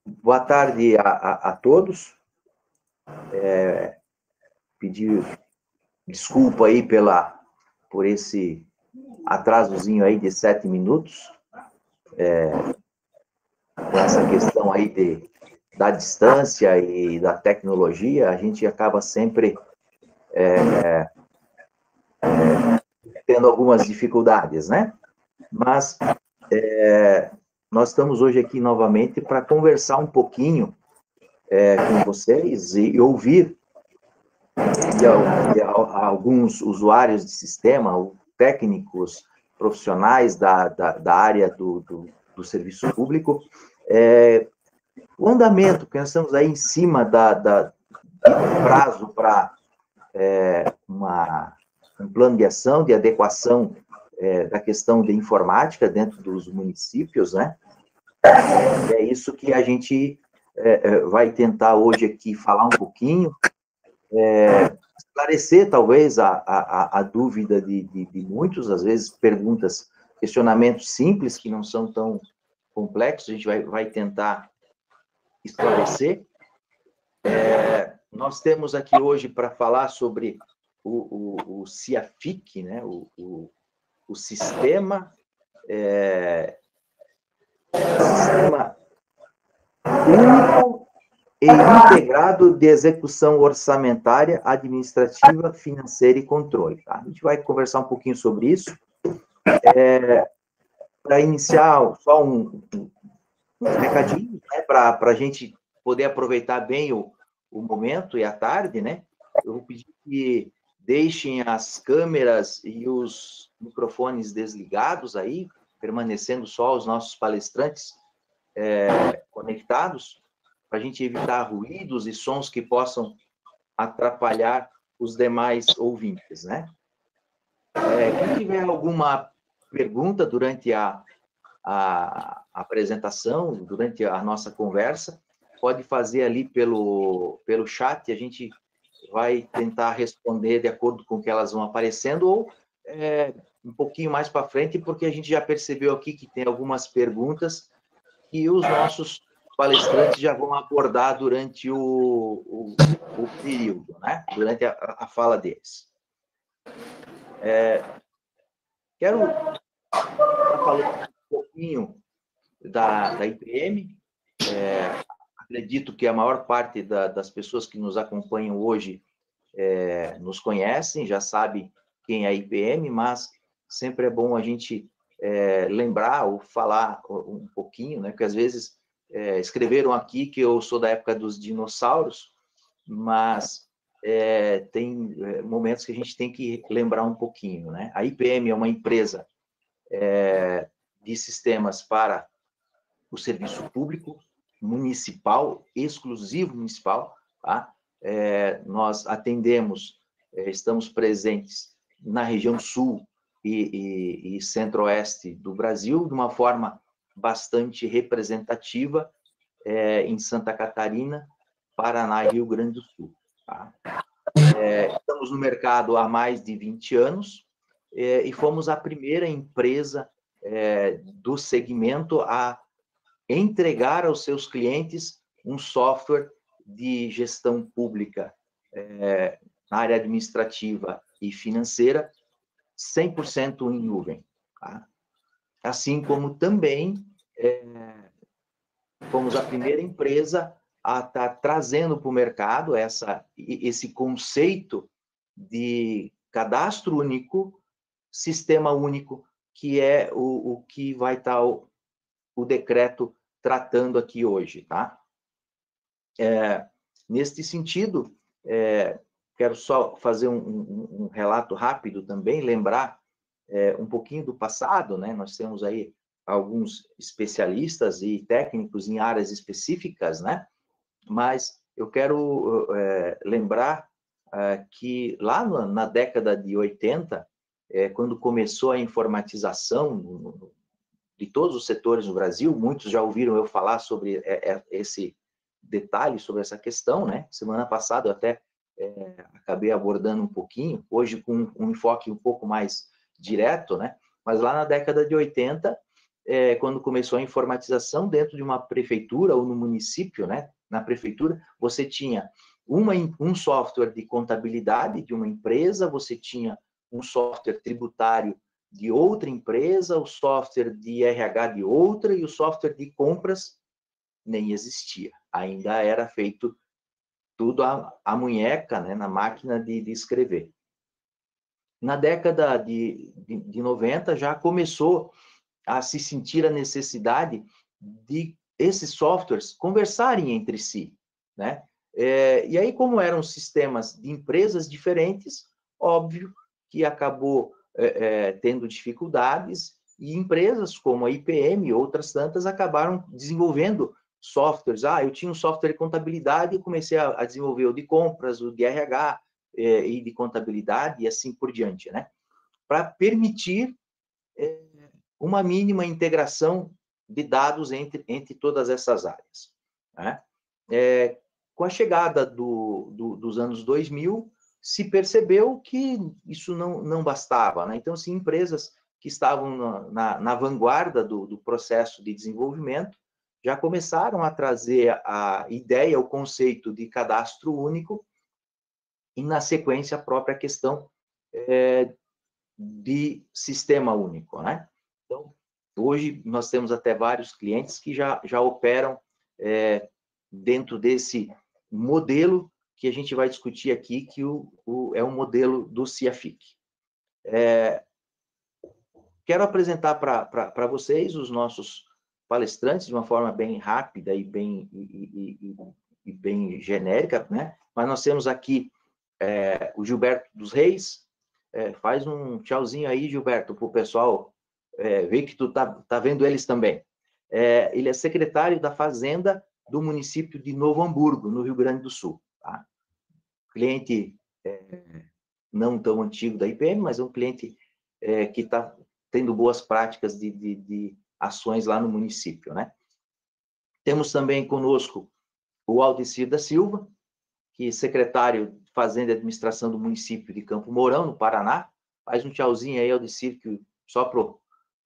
Boa tarde a todos. Pedir desculpa aí por esse atrasozinho aí de 7 minutos. Com essa questão aí da distância e da tecnologia, a gente acaba sempre tendo algumas dificuldades, né? Mas nós estamos hoje aqui novamente para conversar um pouquinho com vocês e ouvir alguns usuários de sistema, técnicos, profissionais da área do serviço público, o andamento, porque nós estamos aí em cima do prazo para um plano de ação, de adequação da questão de informática dentro dos municípios, né? É isso que a gente vai tentar hoje aqui falar um pouquinho, esclarecer talvez a dúvida de muitos, às vezes perguntas, questionamentos simples que não são tão complexos, a gente vai tentar esclarecer. Nós temos aqui hoje para falar sobre o CIAFIC, né? O Sistema Único e Integrado de Execução Orçamentária, Administrativa, Financeira e Controle. Tá? A gente vai conversar um pouquinho sobre isso. Para iniciar, só um recadinho, né? Para a gente poder aproveitar bem o momento e a tarde, né? Eu vou pedir que deixem as câmeras e os microfones desligados aí, permanecendo só os nossos palestrantes conectados, para a gente evitar ruídos e sons que possam atrapalhar os demais ouvintes, né? Quem tiver alguma pergunta durante a apresentação, durante a nossa conversa, pode fazer ali pelo chat, a gente vai tentar responder de acordo com o que elas vão aparecendo, ou um pouquinho mais para frente, porque a gente já percebeu aqui que tem algumas perguntas que os nossos palestrantes já vão abordar durante o período, né? Durante a fala deles. Quero estar falando um pouquinho da IPM. Acredito que a maior parte das pessoas que nos acompanham hoje nos conhecem, já sabe quem é a IPM, mas sempre é bom a gente lembrar ou falar um pouquinho, né? Porque às vezes escreveram aqui que eu sou da época dos dinossauros, mas tem momentos que a gente tem que lembrar um pouquinho, né? A IPM é uma empresa de sistemas para o serviço público municipal, exclusivo municipal, tá? Nós atendemos, estamos presentes na região sul e centro-oeste do Brasil, de uma forma bastante representativa, em Santa Catarina, Paraná e Rio Grande do Sul. Tá? Estamos no mercado há mais de 20 anos e fomos a primeira empresa do segmento a entregar aos seus clientes um software de gestão pública na área administrativa e financeira 100% em nuvem. Tá? Assim como também fomos a primeira empresa a estar trazendo para o mercado esse conceito de cadastro único, sistema único, que é o que vai estar o decreto tratando aqui hoje, tá? Neste sentido, quero só fazer um relato rápido também, lembrar um pouquinho do passado, né? Nós temos aí alguns especialistas e técnicos em áreas específicas, né? Mas eu quero lembrar que lá na década de 80, quando começou a informatização de todos os setores no Brasil, muitos já ouviram eu falar sobre esse detalhe, sobre essa questão, né? Semana passada eu até acabei abordando um pouquinho, hoje com um enfoque um pouco mais direto, né? Mas lá na década de 80, quando começou a informatização dentro de uma prefeitura ou no município, né? Na prefeitura, você tinha um software de contabilidade de uma empresa, você tinha um software tributário de outra empresa, o software de RH de outra, e o software de compras nem existia. Ainda era feito tudo à munheca, né, na máquina de escrever. Na década de 90, já começou a se sentir a necessidade de esses softwares conversarem entre si, né? E aí, como eram sistemas de empresas diferentes, óbvio que acabou tendo dificuldades, e empresas como a IPM e outras tantas acabaram desenvolvendo softwares. Eu tinha um software de contabilidade e comecei a desenvolver o de compras, o de RH e de contabilidade, e assim por diante, né? Para permitir uma mínima integração de dados entre todas essas áreas, né? Com a chegada dos anos 2000, se percebeu que isso não bastava, né? Então, assim, empresas que estavam na vanguarda do processo de desenvolvimento já começaram a trazer a ideia, o conceito de cadastro único, e, na sequência, a própria questão de sistema único, né? Então, hoje, nós temos até vários clientes que já operam dentro desse modelo que a gente vai discutir aqui, que é o modelo do CIAFIC. Quero apresentar para vocês os nossos palestrantes de uma forma bem rápida e bem genérica, né? Mas nós temos aqui o Gilberto dos Reis. Faz um tchauzinho aí, Gilberto, para o pessoal ver que tu tá vendo eles também. Ele é secretário da Fazenda do município de Novo Hamburgo, no Rio Grande do Sul. Tá? Cliente não tão antigo da IPM, mas é um cliente que está tendo boas práticas de ações lá no município, né? Temos também conosco o Aldecir da Silva, que é secretário de Fazenda e Administração do município de Campo Mourão, no Paraná. Faz um tchauzinho aí, Aldecir, só para o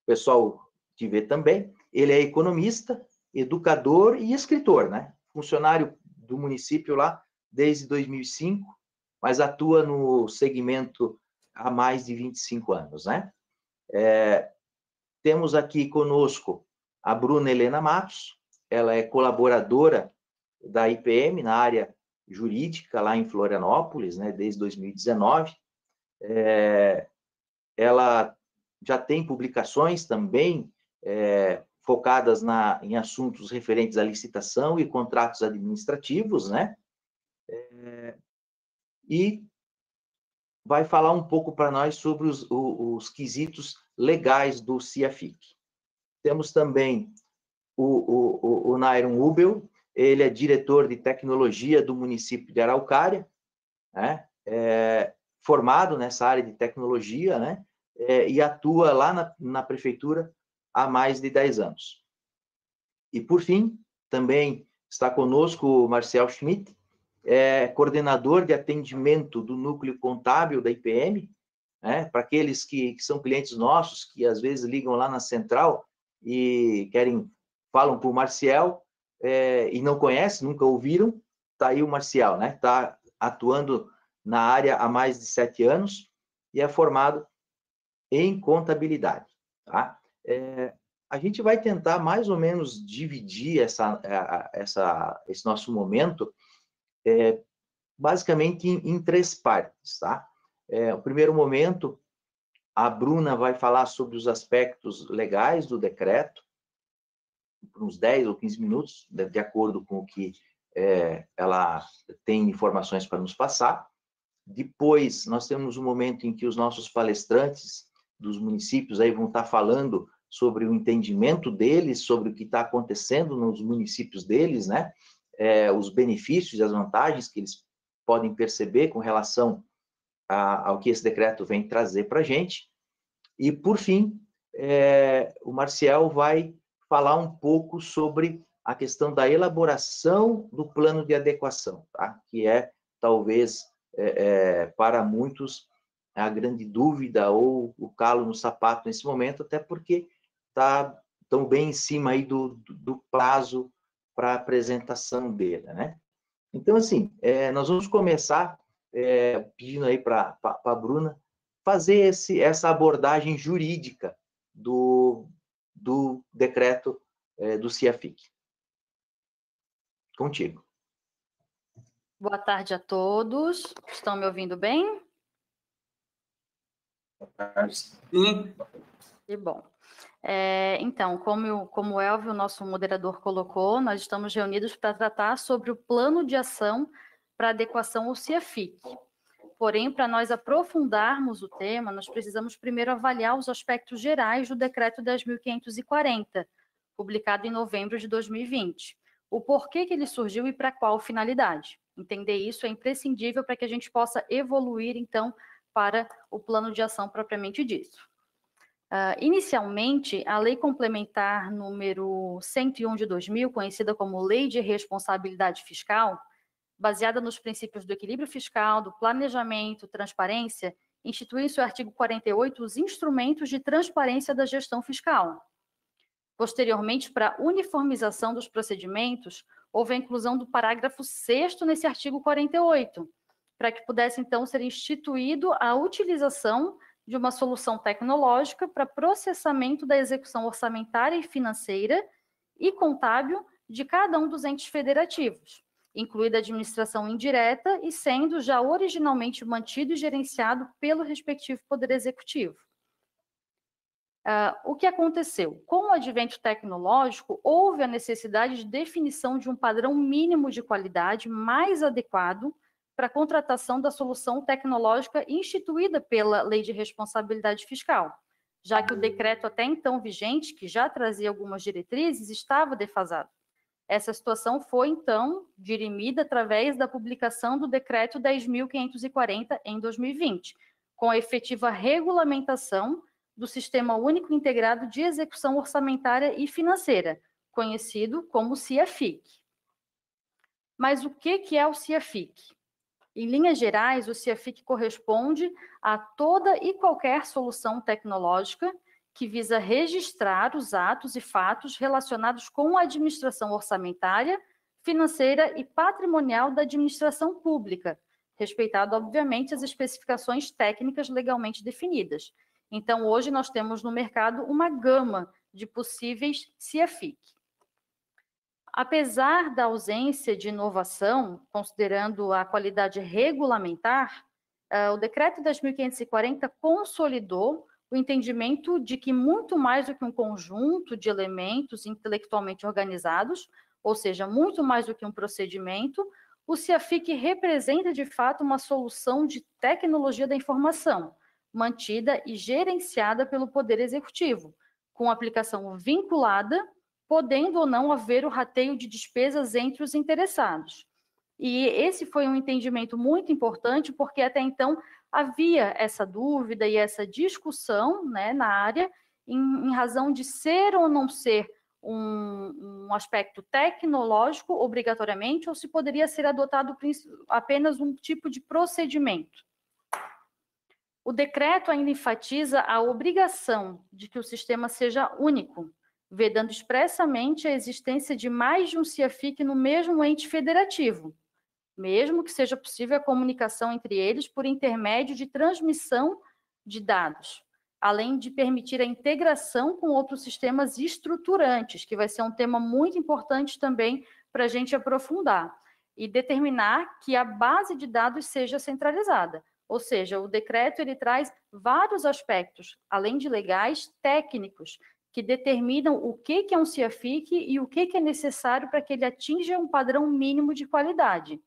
pessoal te ver também. Ele é economista, educador e escritor, né? Funcionário do município lá desde 2005, mas atua no segmento há mais de 25 anos, né? Temos aqui conosco a Bruna Helena Matos, ela é colaboradora da IPM na área jurídica lá em Florianópolis, né, desde 2019. Ela já tem publicações também focadas em assuntos referentes à licitação e contratos administrativos, né? E vai falar um pouco para nós sobre os quesitos legais do CIAFIC. Temos também o Nairon Ubel, ele é diretor de tecnologia do município de Araucária, né? Formado nessa área de tecnologia, né? E atua lá na prefeitura há mais de 10 anos. E, por fim, também está conosco o Marcel Schmidt, coordenador de atendimento do núcleo contábil da IPM, né? Para aqueles que são clientes nossos, que às vezes ligam lá na central e falam para o Marcial e não conhecem, nunca ouviram, está aí o Marcial, né? Está atuando na área há mais de 7 anos e é formado em contabilidade, tá? A gente vai tentar mais ou menos dividir esse nosso momento basicamente em 3 partes, tá? O primeiro momento, a Bruna vai falar sobre os aspectos legais do decreto, por uns 10 ou 15 minutos, de acordo com o que ela tem informações para nos passar. Depois, nós temos um momento em que os nossos palestrantes dos municípios aí vão estar falando sobre o entendimento deles, sobre o que está acontecendo nos municípios deles, né? Os benefícios e as vantagens que eles podem perceber com relação ao que esse decreto vem trazer para a gente. E, por fim, o Marcial vai falar um pouco sobre a questão da elaboração do plano de adequação, tá? Que talvez, para muitos, a grande dúvida ou o calo no sapato nesse momento, até porque está estão bem em cima aí do prazo para apresentação dele, né? Então, assim, nós vamos começar pedindo aí para a Bruna fazer essa abordagem jurídica do decreto do CIAFIC. Contigo. Boa tarde a todos. Estão me ouvindo bem? Sim. Que bom. Então, como o Elvio, nosso moderador, colocou, nós estamos reunidos para tratar sobre o plano de ação para adequação ao CIAFIC. Porém, para nós aprofundarmos o tema, nós precisamos primeiro avaliar os aspectos gerais do Decreto 10.540, publicado em novembro de 2020. O porquê que ele surgiu e para qual finalidade. Entender isso é imprescindível para que a gente possa evoluir, então, para o plano de ação propriamente dito. Inicialmente, a Lei Complementar número 101 de 2000, conhecida como Lei de Responsabilidade Fiscal, baseada nos princípios do equilíbrio fiscal, do planejamento, transparência, institui em seu artigo 48 os instrumentos de transparência da gestão fiscal. Posteriormente, para a uniformização dos procedimentos, houve a inclusão do parágrafo 6º nesse artigo 48, para que pudesse, então, ser instituído a utilização de uma solução tecnológica para processamento da execução orçamentária e financeira e contábil de cada um dos entes federativos, incluída a administração indireta e sendo já originalmente mantido e gerenciado pelo respectivo Poder Executivo. O que aconteceu? Com o advento tecnológico, houve a necessidade de definição de um padrão mínimo de qualidade mais adequado para a contratação da solução tecnológica instituída pela Lei de Responsabilidade Fiscal, já que o decreto até então vigente, que já trazia algumas diretrizes, estava defasado. Essa situação foi, então, dirimida através da publicação do Decreto 10.540 em 2020, com a efetiva regulamentação do Sistema Único Integrado de Execução Orçamentária e Financeira, conhecido como CIAFIC. Mas o que é o CIAFIC? Em linhas gerais, o CIAFIC corresponde a toda e qualquer solução tecnológica que visa registrar os atos e fatos relacionados com a administração orçamentária, financeira e patrimonial da administração pública, respeitado, obviamente, as especificações técnicas legalmente definidas. Então, hoje nós temos no mercado uma gama de possíveis CIAFIC. Apesar da ausência de inovação, considerando a qualidade regulamentar, o Decreto 10.540 consolidou o entendimento de que muito mais do que um conjunto de elementos intelectualmente organizados, ou seja, muito mais do que um procedimento, o CIAFIC representa, de fato, uma solução de tecnologia da informação, mantida e gerenciada pelo Poder Executivo, com aplicação vinculada, podendo ou não haver o rateio de despesas entre os interessados. E esse foi um entendimento muito importante, porque até então havia essa dúvida e essa discussão, né, na área, em razão de ser ou não ser um aspecto tecnológico, obrigatoriamente, ou se poderia ser adotado apenas um tipo de procedimento. O decreto ainda enfatiza a obrigação de que o sistema seja único, vedando expressamente a existência de mais de um CIAFIC no mesmo ente federativo, mesmo que seja possível a comunicação entre eles por intermédio de transmissão de dados, além de permitir a integração com outros sistemas estruturantes, que vai ser um tema muito importante também para a gente aprofundar, e determinar que a base de dados seja centralizada. Ou seja, o decreto ele traz vários aspectos, além de legais, técnicos, que determinam o que é um CIAFIC e o que é necessário para que ele atinja um padrão mínimo de qualidade.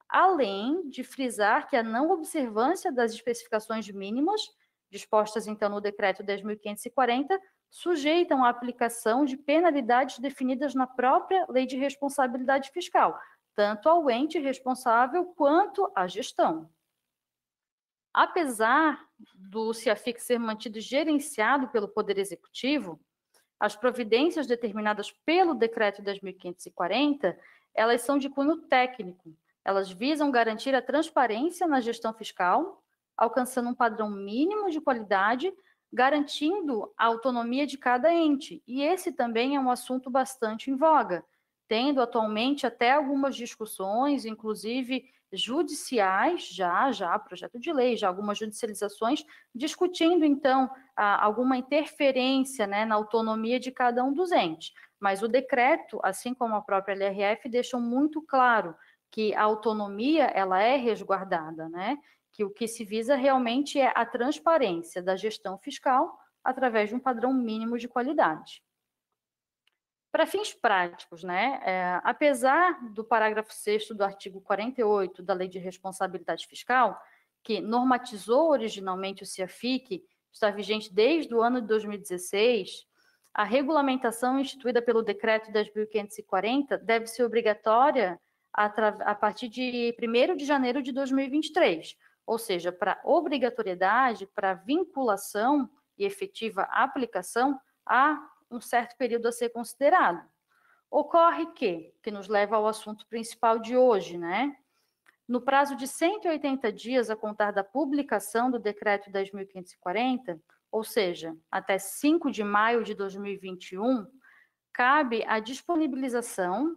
Além de frisar que a não observância das especificações mínimas, dispostas então no decreto 10.540, sujeitam à aplicação de penalidades definidas na própria Lei de Responsabilidade Fiscal, tanto ao ente responsável quanto à gestão. Apesar do CIAFIC ser mantido e gerenciado pelo Poder Executivo, as providências determinadas pelo Decreto 10.540, elas são de cunho técnico. Elas visam garantir a transparência na gestão fiscal, alcançando um padrão mínimo de qualidade, garantindo a autonomia de cada ente. E esse também é um assunto bastante em voga, tendo atualmente até algumas discussões, inclusive judiciais, já projeto de lei, já algumas judicializações, discutindo, então, alguma interferência, né, na autonomia de cada um dos entes. Mas o decreto, assim como a própria LRF, deixam muito claro que a autonomia, ela é resguardada, né? Que o que se visa realmente é a transparência da gestão fiscal através de um padrão mínimo de qualidade. Para fins práticos, né, apesar do parágrafo 6º do artigo 48 da Lei de Responsabilidade Fiscal, que normatizou originalmente o CIAFIC, está vigente desde o ano de 2016, a regulamentação instituída pelo Decreto 10.540 deve ser obrigatória a partir de 1º de janeiro de 2023, ou seja, para obrigatoriedade, para vinculação e efetiva aplicação, há um certo período a ser considerado. Ocorre que nos leva ao assunto principal de hoje, né? No prazo de 180 dias a contar da publicação do Decreto 10.540, ou seja, até 5 de maio de 2021, cabe a disponibilização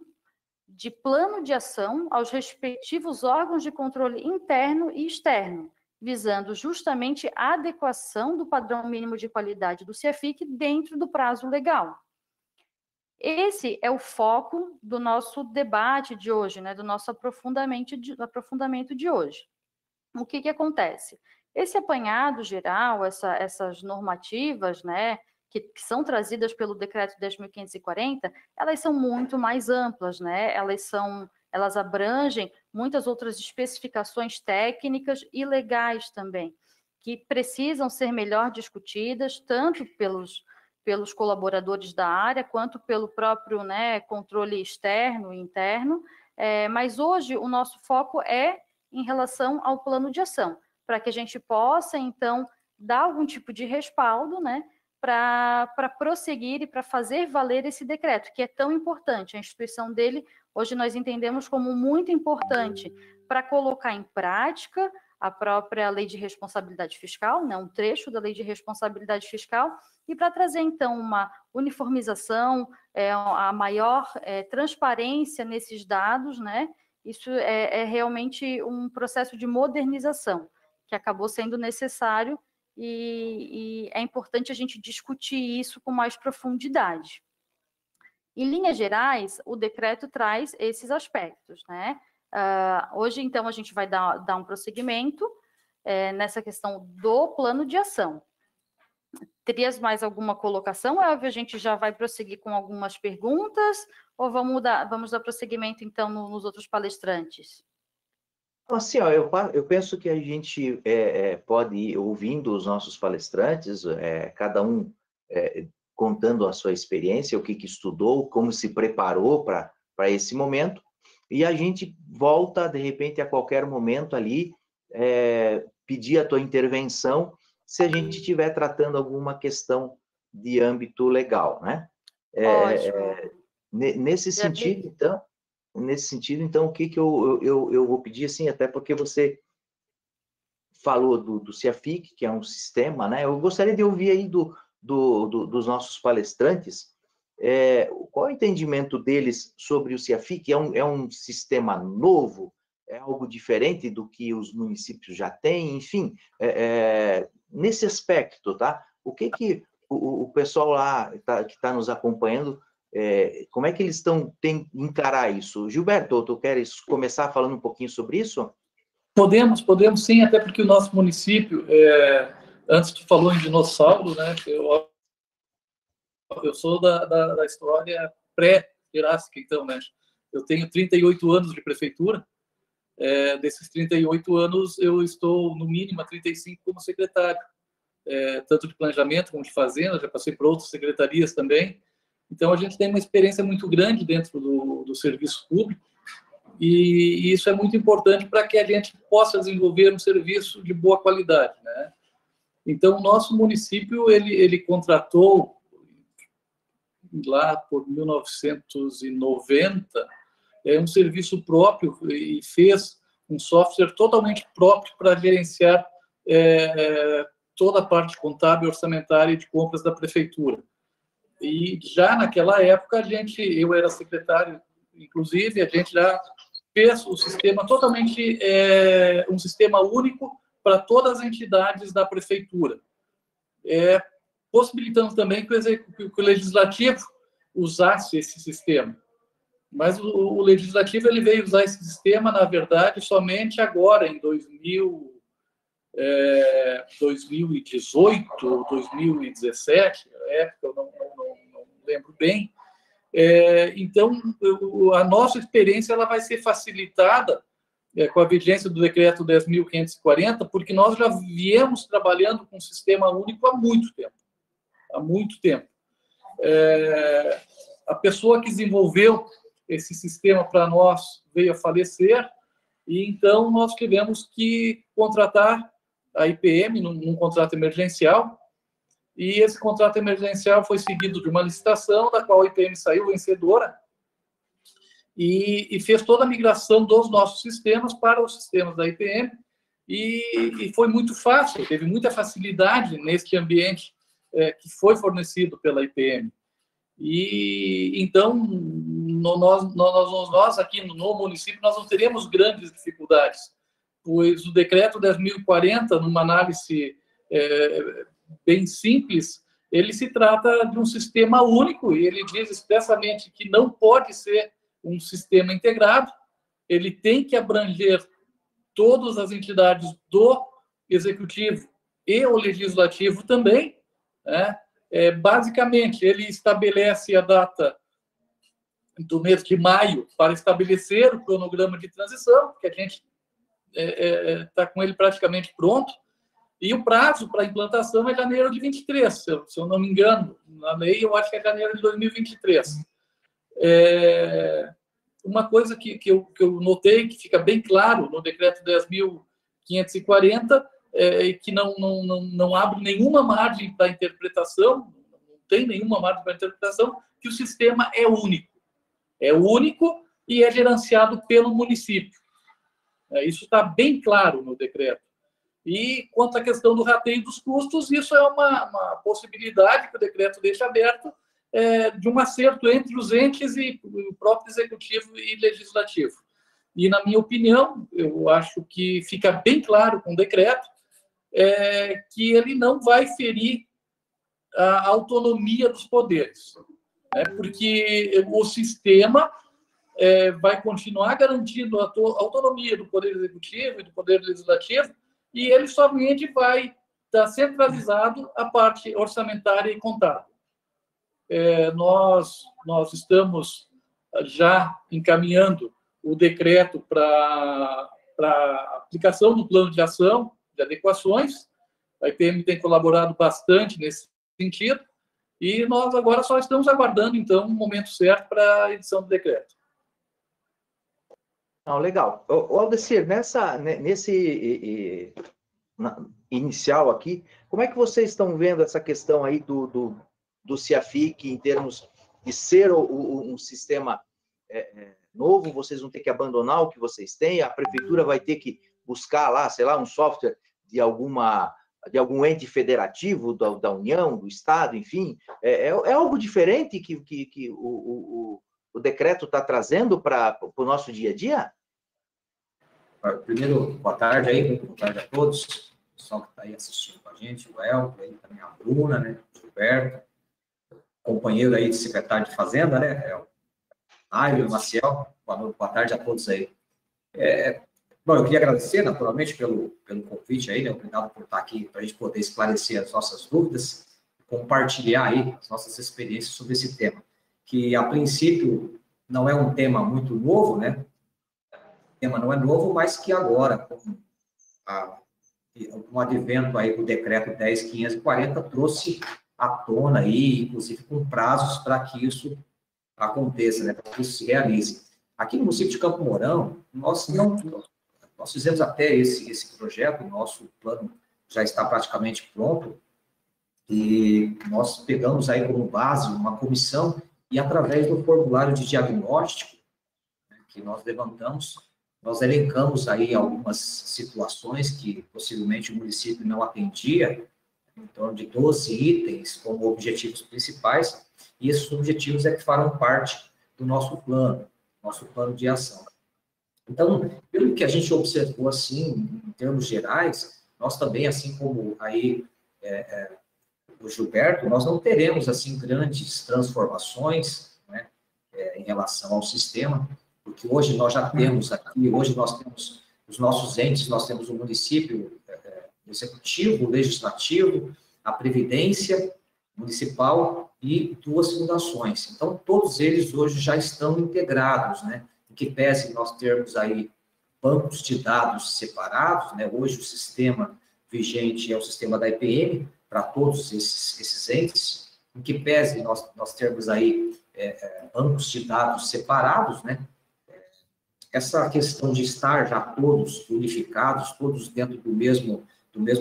de plano de ação aos respectivos órgãos de controle interno e externo, visando justamente a adequação do padrão mínimo de qualidade do CIAFIC dentro do prazo legal. Esse é o foco do nosso debate de hoje, né, do nosso aprofundamento de hoje. O que acontece? Esse apanhado geral, essas normativas, né, que são trazidas pelo Decreto 10.540, elas são muito mais amplas, né? Elas abrangem muitas outras especificações técnicas e legais também, que precisam ser melhor discutidas, tanto pelos colaboradores da área, quanto pelo próprio, né, controle externo e interno, mas hoje o nosso foco é em relação ao plano de ação, para que a gente possa, então, dar algum tipo de respaldo, né, para prosseguir e para fazer valer esse decreto, que é tão importante. A instituição dele, hoje nós entendemos como muito importante para colocar em prática a própria Lei de Responsabilidade Fiscal, né, um trecho da Lei de Responsabilidade Fiscal, e para trazer, então, uma uniformização, a maior transparência nesses dados, né? Isso é realmente um processo de modernização que acabou sendo necessário e é importante a gente discutir isso com mais profundidade. Em linhas gerais, o decreto traz esses aspectos, né? Hoje, então, a gente vai dar um prosseguimento nessa questão do plano de ação. Terias mais alguma colocação, Elvio? A gente já vai prosseguir com algumas perguntas ou vamos dar prosseguimento, então, nos outros palestrantes? Assim, ó, eu penso que a gente pode ir ouvindo os nossos palestrantes, cada um contando a sua experiência, o que estudou, como se preparou para esse momento, e a gente volta, de repente, a qualquer momento ali, pedir a tua intervenção, se a gente estiver tratando alguma questão de âmbito legal, né? Ótimo. Nesse sentido, então, o que eu vou pedir, assim, até porque você falou do CIAFIC, que é um sistema, né? Eu gostaria de ouvir aí dos nossos palestrantes, qual é o entendimento deles sobre o CIAFIC? É um sistema novo? É algo diferente do que os municípios já têm? Enfim, nesse aspecto, tá? O que o pessoal lá que está nos acompanhando, como é que eles têm que encarar isso? Gilberto, tu queres começar falando um pouquinho sobre isso? Podemos sim, até porque o nosso município, antes tu falou em dinossauro, né? Eu sou da história pré-Jurássica, então, né? Eu tenho 38 anos de prefeitura. Desses 38 anos, eu estou, no mínimo, há 35 como secretário, tanto de planejamento como de fazenda, já passei por outras secretarias também. Então, a gente tem uma experiência muito grande dentro do serviço público, e isso é muito importante para que a gente possa desenvolver um serviço de boa qualidade, né? Então, o nosso município, ele contratou, lá por 1990, um serviço próprio e fez um software totalmente próprio para gerenciar toda a parte contábil, orçamentária e de compras da prefeitura. E já naquela época, eu era secretário, inclusive, a gente já fez o sistema totalmente, um sistema único para todas as entidades da prefeitura, possibilitando também que o legislativo usasse esse sistema. Mas o legislativo ele veio usar esse sistema, na verdade, somente agora, em 2018 ou 2017, na época, eu não lembro bem. Então, a nossa experiência ela vai ser facilitada com a vigência do decreto 10.540, porque nós já viemos trabalhando com um sistema único há muito tempo. Há muito tempo. A pessoa que desenvolveu esse sistema para nós veio a falecer, e então nós tivemos que contratar a IPM num contrato emergencial, e esse contrato emergencial foi seguido de uma licitação, da qual a IPM saiu vencedora, e fez toda a migração dos nossos sistemas para os sistemas da IPM, e foi muito fácil, teve muita facilidade neste ambiente que foi fornecido pela IPM. E então nós aqui no município nós não teremos grandes dificuldades, pois o decreto 10.040, numa análise bem simples, ele se trata de um sistema único, e ele diz expressamente que não pode ser um sistema integrado, ele tem que abranger todas as entidades do executivo e o legislativo também, né? Basicamente, ele estabelece a data do mês de maio para estabelecer o cronograma de transição, que a gente está com ele praticamente pronto, e o prazo para a implantação é janeiro de 23, se eu não me engano. Na lei, eu acho que é janeiro de 2023. Uma coisa que eu notei, que fica bem claro no decreto 10.540, que não abre nenhuma margem para interpretação, não tem nenhuma margem para interpretação, que o sistema é único. É único e é gerenciado pelo município. Isso está bem claro no decreto. E quanto à questão do rateio dos custos, isso é uma possibilidade que o decreto deixa aberto, de um acerto entre os entes e o próprio executivo e legislativo. E, na minha opinião, eu acho que fica bem claro com o decreto que ele não vai ferir a autonomia dos poderes, porque o sistema vai continuar garantindo a autonomia do Poder Executivo e do Poder Legislativo, e ele somente vai estar centralizado a parte orçamentária e contábil. Nós estamos já encaminhando o decreto para aplicação do plano de ação de adequações. A IPM tem colaborado bastante nesse sentido, e nós agora só estamos aguardando, então, o momento certo para a edição do decreto. Legal. Aldecir, nesse inicial aqui, como é que vocês estão vendo essa questão aí do CIAFIC em termos de ser um sistema novo? Vocês vão ter que abandonar o que vocês têm, a prefeitura vai ter que buscar lá, sei lá, um software de algum ente federativo da União, do Estado, enfim. É algo diferente que o decreto está trazendo para o nosso dia a dia? Primeiro, boa tarde aí, boa tarde a todos, o pessoal que está aí assistindo com a gente, o Elton, aí também a Bruna, né, o Gilberto, companheiro aí de secretário de Fazenda, né, o Aire, o Maciel, boa tarde a todos aí. Bom, eu queria agradecer, naturalmente, pelo convite aí, né, obrigado por estar aqui para a gente poder esclarecer as nossas dúvidas, compartilhar aí as nossas experiências sobre esse tema, que a princípio não é um tema muito novo, né, o tema não é novo, mas que agora, com o advento aí do decreto 10.540, trouxe à tona aí, inclusive com prazos para que isso aconteça, né, para que isso se realize. Aqui no município de Campo Mourão, nós fizemos até esse projeto, o nosso plano já está praticamente pronto, e nós pegamos aí como base uma comissão, e através do formulário de diagnóstico, né, que nós levantamos, nós elencamos aí algumas situações que possivelmente o município não atendia, em torno de 12 itens como objetivos principais, e esses objetivos é que farão parte do nosso plano de ação. Então, pelo que a gente observou, assim, em termos gerais, nós também, assim como aí o Gilberto, nós não teremos, assim, grandes transformações, né, em relação ao sistema, porque hoje nós já temos aqui, hoje nós temos os nossos entes, nós temos o município executivo, o legislativo, a previdência municipal e 2 fundações. Então, todos eles hoje já estão integrados, né? Em que pese nós termos aí bancos de dados separados, né? Hoje o sistema vigente é o sistema da IPM para todos esses entes, em que pese nós termos aí bancos de dados separados, né? Essa questão de estar já todos unificados, todos dentro do mesmo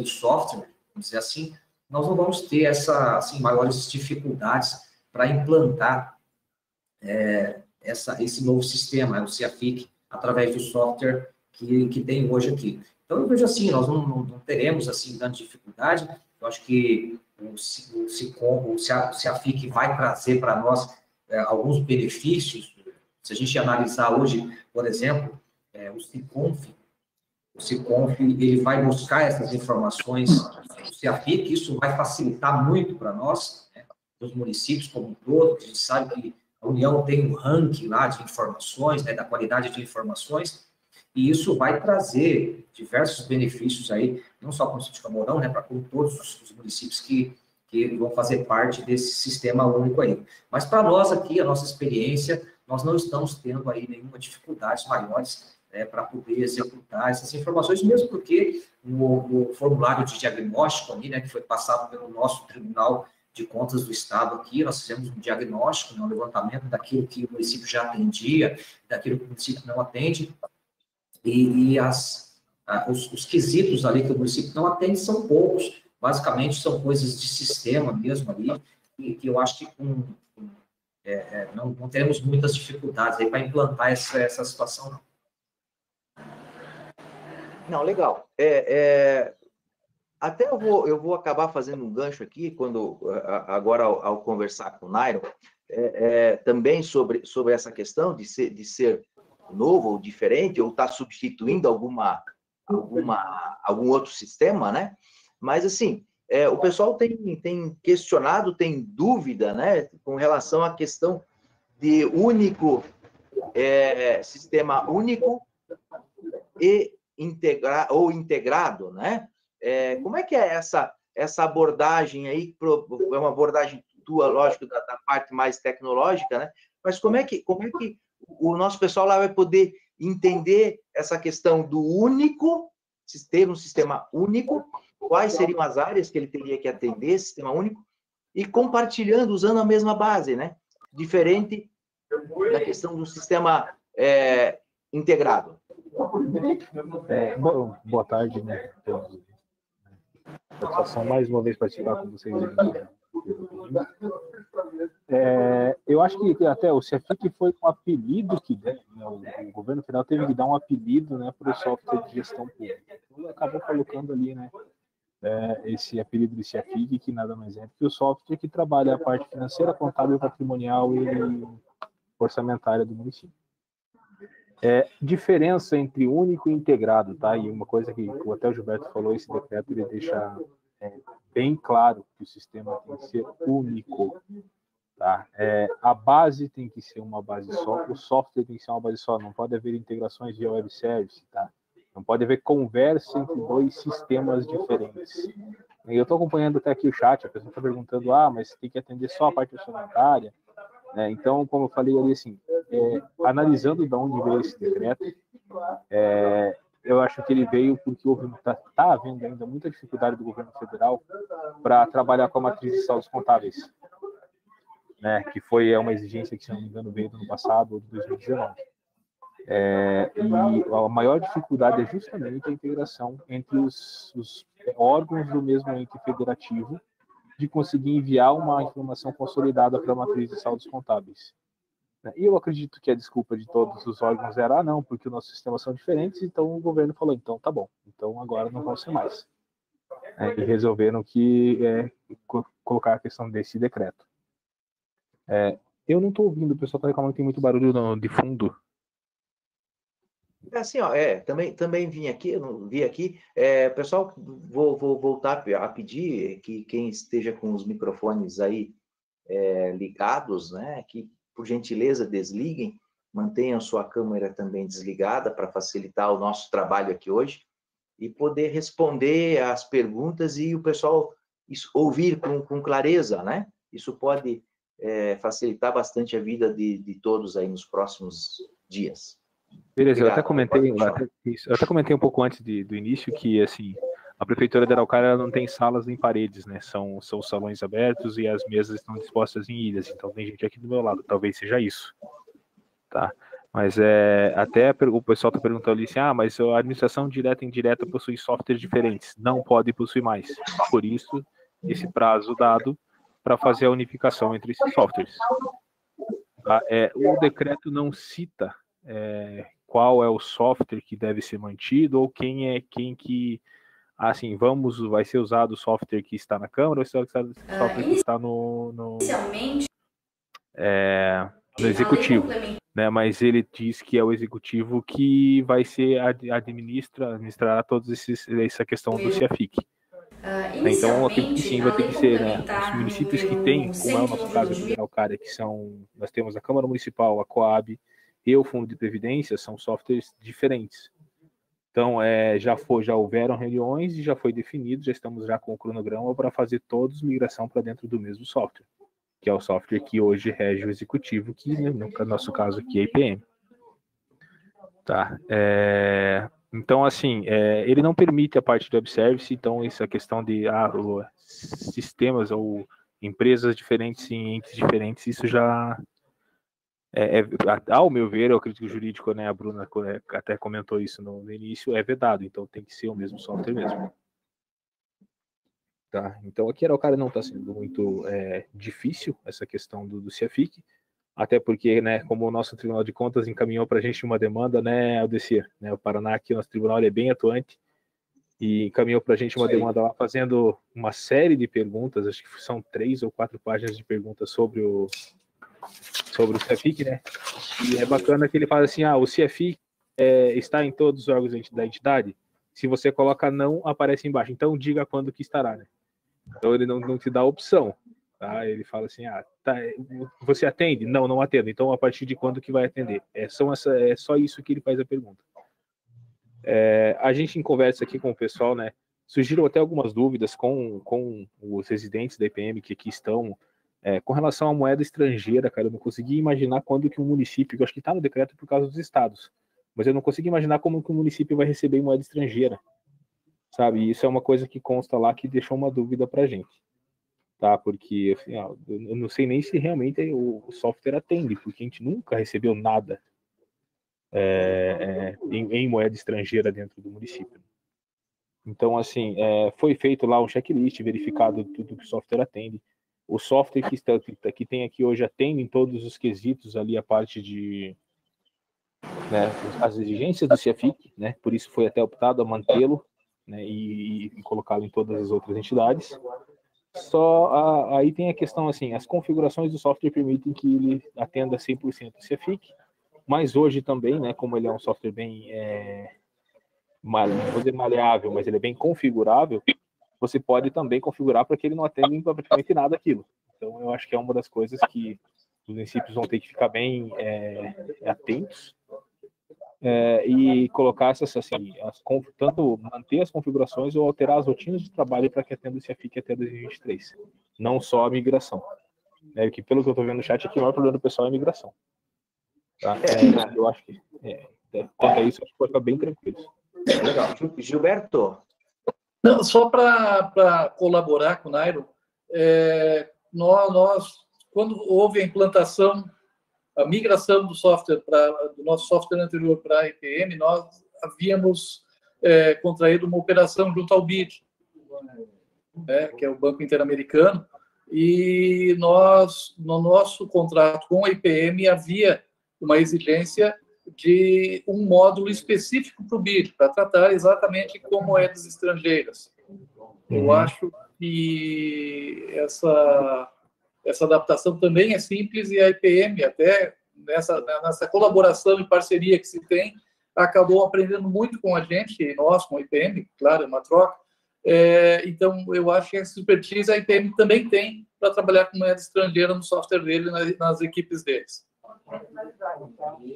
software, vamos dizer assim, nós não vamos ter assim, maiores dificuldades para implantar esse novo sistema, o CIAFIC, através do software que tem hoje aqui. Então, eu vejo assim, nós não teremos, assim, grande dificuldade. Eu acho que o CIAFIC vai trazer para nós alguns benefícios. Se a gente analisar hoje, por exemplo, o SICONF, ele vai buscar essas informações do CIAFIC, isso vai facilitar muito para nós, né, dos municípios como um todo. A gente sabe que a União tem um ranking lá de informações, né, da qualidade de informações, e isso vai trazer diversos benefícios aí, não só para o município de Camorão, né, para todos os municípios que vão fazer parte desse sistema único aí. Mas para nós aqui, a nossa experiência, nós não estamos tendo aí nenhuma dificuldades maiores para poder executar essas informações, mesmo porque no formulário de diagnóstico ali, né, que foi passado pelo nosso Tribunal de Contas do Estado aqui, nós fizemos um diagnóstico, né, um levantamento daquilo que o município já atendia, daquilo que o município não atende, e os quesitos ali que o município não atende são poucos, basicamente são coisas de sistema mesmo ali, que eu acho que não teremos muitas dificuldades aí para implantar essa situação, não. Não, legal. Até eu vou acabar fazendo um gancho aqui, agora ao conversar com o Nairo, também sobre essa questão de ser novo ou diferente, ou estar substituindo algum outro sistema, né? Mas, assim, o pessoal tem questionado, tem dúvida, né, com relação à questão de sistema único e integrado, né? Como é que é essa abordagem aí? É uma abordagem tua, lógico, da parte mais tecnológica, né? Mas como é que o nosso pessoal lá vai poder entender essa questão do único, ter um sistema único, quais seriam as áreas que ele teria que atender, esse sistema único, e compartilhando, usando a mesma base, né? Diferente da questão do sistema integrado. Boa tarde, né? Satisfação mais uma vez participar com vocês. Eu acho que até o CIAFIC foi um apelido que né, o governo federal teve que dar um apelido, né, para o software de gestão pública. Então, acabou colocando ali, né, esse apelido de CIAFIC, que nada mais é que o software que trabalha a parte financeira, contábil, patrimonial e orçamentária do município. Diferença entre único e integrado, tá? E uma coisa que até o Gilberto falou, esse decreto ele deixa bem claro que o sistema tem que ser único, tá? A base tem que ser uma base só, o software tem que ser uma base só, não pode haver integrações via web service, tá? Não pode haver conversa entre 2 sistemas diferentes. Eu estou acompanhando até aqui o chat, a pessoa está perguntando, mas tem que atender só a parte orçamentária. Então, como eu falei ali, assim, analisando de onde veio esse decreto, eu acho que ele veio porque está havendo ainda muita dificuldade do governo federal para trabalhar com a matriz de saldos contábeis, né, que foi uma exigência que, se não me engano, veio do ano passado ou de 2019. E a maior dificuldade é justamente a integração entre os órgãos do mesmo ente federativo, de conseguir enviar uma informação consolidada para a matriz de saldos contábeis. E eu acredito que a desculpa de todos os órgãos era, não, porque os nossos sistemas são diferentes, então o governo falou, então tá bom, então agora não vão ser mais. e resolveram que colocar a questão desse decreto. Eu não estou ouvindo, o pessoal está reclamando que tem muito barulho de fundo. Assim, ó, também vi aqui, pessoal, vou voltar a pedir que quem esteja com os microfones aí ligados, né, que por gentileza desliguem, mantenham sua câmera também desligada para facilitar o nosso trabalho aqui hoje e poder responder as perguntas e o pessoal ouvir com clareza, né? Isso pode facilitar bastante a vida de todos aí nos próximos dias. Beleza, Obrigado. eu até comentei um pouco antes do início que, assim, a Prefeitura de Araucária não tem salas nem paredes, né? São salões abertos e as mesas estão dispostas em ilhas. Então tem gente aqui do meu lado, talvez seja isso, tá? Mas até o pessoal está perguntando ali assim, mas a administração direta e indireta possui softwares diferentes. Não pode possuir mais. Por isso, esse prazo dado para fazer a unificação entre esses softwares. Tá? O decreto não cita qual é o software que deve ser mantido ou quem que assim, vai ser usado o software que está na Câmara ou vai ser usado o software que está no Executivo, né? Mas ele diz que é o Executivo que vai ser administrar todos essa questão do CIAFIC. Então, acredito que sim, vai ter que ser, né? Os municípios que têm, como é o nosso caso aqui de Araucária, nós temos a Câmara Municipal, a Coab e o Fundo de Previdência, são softwares diferentes. Então, já houveram reuniões e já foi definido, já estamos já com o cronograma para fazer todos migração para dentro do mesmo software, que é o software que hoje rege o Executivo, que no nosso caso aqui é IPM. Tá? Então, assim, ele não permite a parte do web service, então essa questão de sistemas ou empresas diferentes em entes diferentes, isso já ao meu ver, eu acredito que o jurídico, né, a Bruna até comentou isso no início, é vedado, então tem que ser o mesmo software mesmo. Tá? Então aqui Araucária não está sendo muito difícil essa questão do CIAFIC, até porque, né, como o nosso Tribunal de Contas encaminhou para a gente uma demanda, né, Aldecir, né, o Paraná aqui, nosso tribunal é bem atuante, e encaminhou para a gente uma demanda lá, fazendo uma série de perguntas, acho que são 3 ou 4 páginas de perguntas sobre o CIAFIC, né? E é bacana que ele fala assim, o CIAFIC está em todos os órgãos da entidade. Se você coloca não, aparece embaixo. Então diga quando que estará, né? Então ele não te dá a opção, tá? Ele fala assim, você atende? Não atendo. Então a partir de quando que vai atender? É só isso que ele faz a pergunta. A gente conversa aqui com o pessoal, né? Surgiram até algumas dúvidas com os residentes da IPM que aqui estão. Com relação à moeda estrangeira, cara, eu não consegui imaginar quando que um município, que eu acho que está no decreto por causa dos estados, mas eu não consegui imaginar como que um município vai receber moeda estrangeira, sabe? E isso é uma coisa que consta lá que deixou uma dúvida pra gente, tá? Porque, assim, eu não sei nem se realmente o software atende, porque a gente nunca recebeu nada em moeda estrangeira dentro do município. Então, assim, foi feito lá um checklist, verificado tudo que o software atende. O software que tem aqui hoje atende em todos os quesitos ali a parte de, né, as exigências do CIAFIC, né, por isso foi até optado a mantê-lo, né, e colocá-lo em todas as outras entidades. Só aí tem a questão assim, as configurações do software permitem que ele atenda 100% do CIAFIC, mas hoje também, né, como ele é um software bem, não vou dizer maleável, mas ele é bem configurável, você pode também configurar para que ele não atenda em praticamente nada aquilo. Então, eu acho que é uma das coisas que os municípios vão ter que ficar bem atentos e colocar essas, assim, tanto manter as configurações ou alterar as rotinas de trabalho para que atenda o CIAFIC até 2023. Não só a migração. Que, pelo que eu estou vendo no chat aqui, o maior problema do pessoal é a migração. Tá? Eu acho que, quanto a isso, acho que vai ficar bem tranquilo. Legal. Gilberto? Não, só para colaborar com o Nairo, nós, quando houve a implantação, a migração do software, do nosso software anterior para a IPM, nós havíamos contraído uma operação junto ao BID, que é o Banco Interamericano, e nós, no nosso contrato com a IPM, havia uma exigência de um módulo específico para o BID, para tratar exatamente com moedas estrangeiras. Eu acho que essa adaptação também é simples e a IPM, até nessa colaboração e parceria que se tem, acabou aprendendo muito com a gente, nós, com a IPM, claro, é uma troca. Então, eu acho que essa expertise a IPM também tem para trabalhar com moeda estrangeira no software dele, nas equipes deles.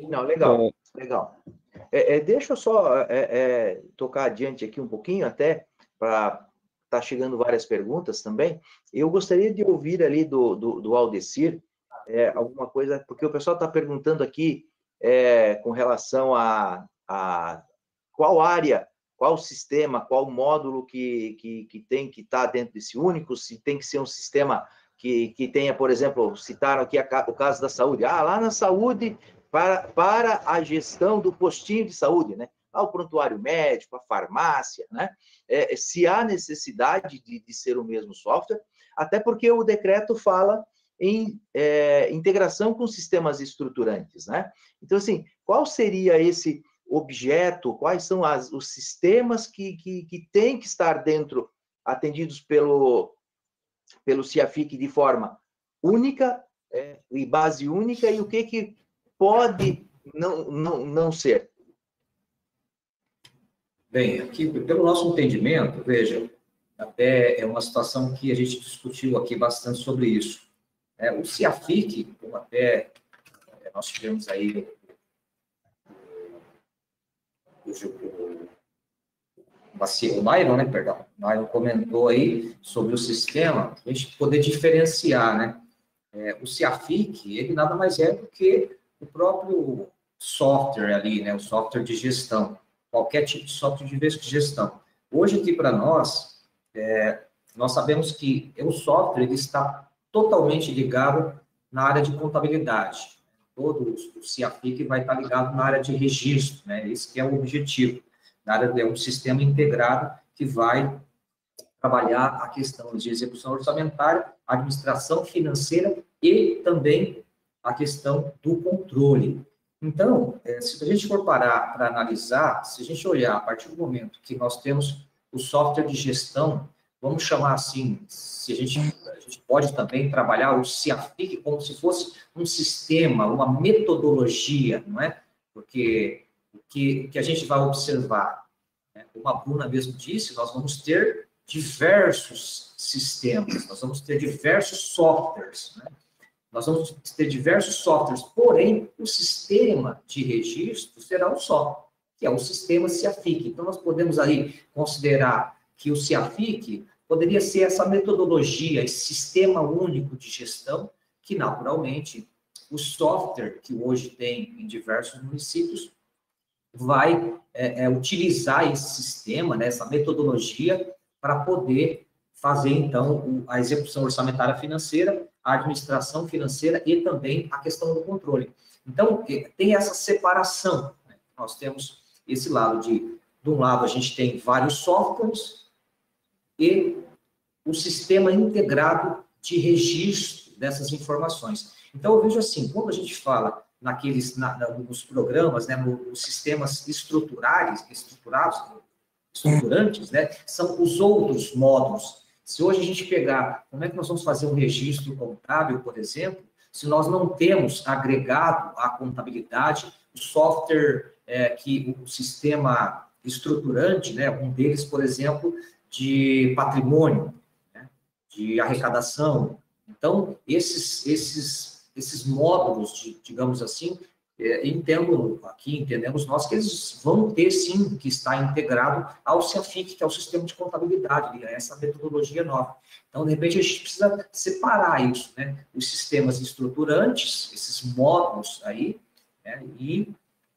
Não, legal, legal. Deixa eu só tocar adiante aqui um pouquinho, até para tá chegando várias perguntas também. Eu gostaria de ouvir ali do Aldecir alguma coisa, porque o pessoal está perguntando aqui com relação a qual área, qual sistema, qual módulo que tem que estar dentro desse único, se tem que ser um sistema que tenha, por exemplo, citaram aqui o caso da saúde. Lá na saúde, para a gestão do postinho de saúde, né? O prontuário médico, a farmácia, né? Se há necessidade de ser o mesmo software, até porque o decreto fala em integração com sistemas estruturantes, né? Então, assim, qual seria esse objeto, quais são os sistemas que têm que estar dentro, atendidos pelo CIAFIC de forma única e base única, e o que pode não ser? Bem, aqui, pelo nosso entendimento, veja, até é uma situação que a gente discutiu aqui bastante sobre isso. O CIAFIC, como até nós tivemos aí o Myron, né, perdão, o Myron comentou aí sobre o sistema, a gente poder diferenciar, né? O CIAFIC, ele nada mais é do que o próprio software ali, né, o software de gestão, qualquer tipo de software de gestão. Hoje aqui para nós, nós sabemos que o software ele está totalmente ligado na área de contabilidade. Todo o CIAFIC vai estar ligado na área de registro, né? Esse que é o objetivo. Na área de um sistema integrado que vai trabalhar a questão de execução orçamentária, administração financeira e também a questão do controle. Então, se a gente for parar para analisar, se a gente olhar a partir do momento que nós temos o software de gestão, vamos chamar assim, se a gente pode também trabalhar o CIAFIC como se fosse um sistema, uma metodologia, não é? Porque o que a gente vai observar, né? Como a Bruna mesmo disse, nós vamos ter diversos sistemas, nós vamos ter diversos softwares, né? Nós vamos ter diversos softwares, porém, o sistema de registro será um só, que é o sistema CIAFIC. Então, nós podemos aí considerar que o CIAFIC poderia ser essa metodologia, esse sistema único de gestão, que, naturalmente, o software que hoje tem em diversos municípios vai utilizar esse sistema, né, essa metodologia, para poder fazer, então, a execução orçamentária financeira, a administração financeira e também a questão do controle. Então, tem essa separação, né? Nós temos esse lado de um lado, a gente tem vários softwares e o sistema integrado de registro dessas informações. Então, eu vejo assim, quando a gente fala nos programas, né, nos sistemas estruturantes, né, são os outros módulos. Se hoje a gente pegar, como é que nós vamos fazer um registro contábil, por exemplo, se nós não temos agregado à contabilidade o software o sistema estruturante, né, um deles, por exemplo, de patrimônio, né, de arrecadação. Então, esses módulos, digamos assim, entendemos nós que eles vão ter, sim, que estar integrado ao CIAFIC, que é o sistema de contabilidade, essa metodologia nova. Então, de repente, a gente precisa separar isso, né? Os sistemas estruturantes, esses módulos aí, né? E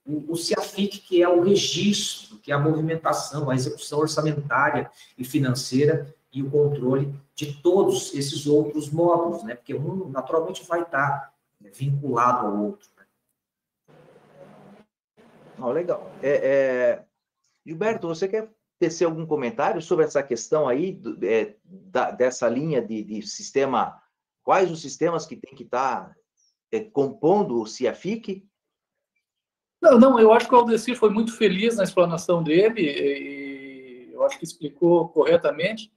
o CIAFIC, que é o registro, que é a movimentação, a execução orçamentária e financeira e o controle de todos esses outros módulos, né? Porque um, naturalmente, vai estar vinculado ao outro. Legal. Gilberto, você quer tecer algum comentário sobre essa questão aí, dessa linha de sistema? Quais os sistemas que tem que estar compondo o CIAFIC? Não, eu acho que o Aldecir foi muito feliz na explanação dele, e eu acho que explicou corretamente.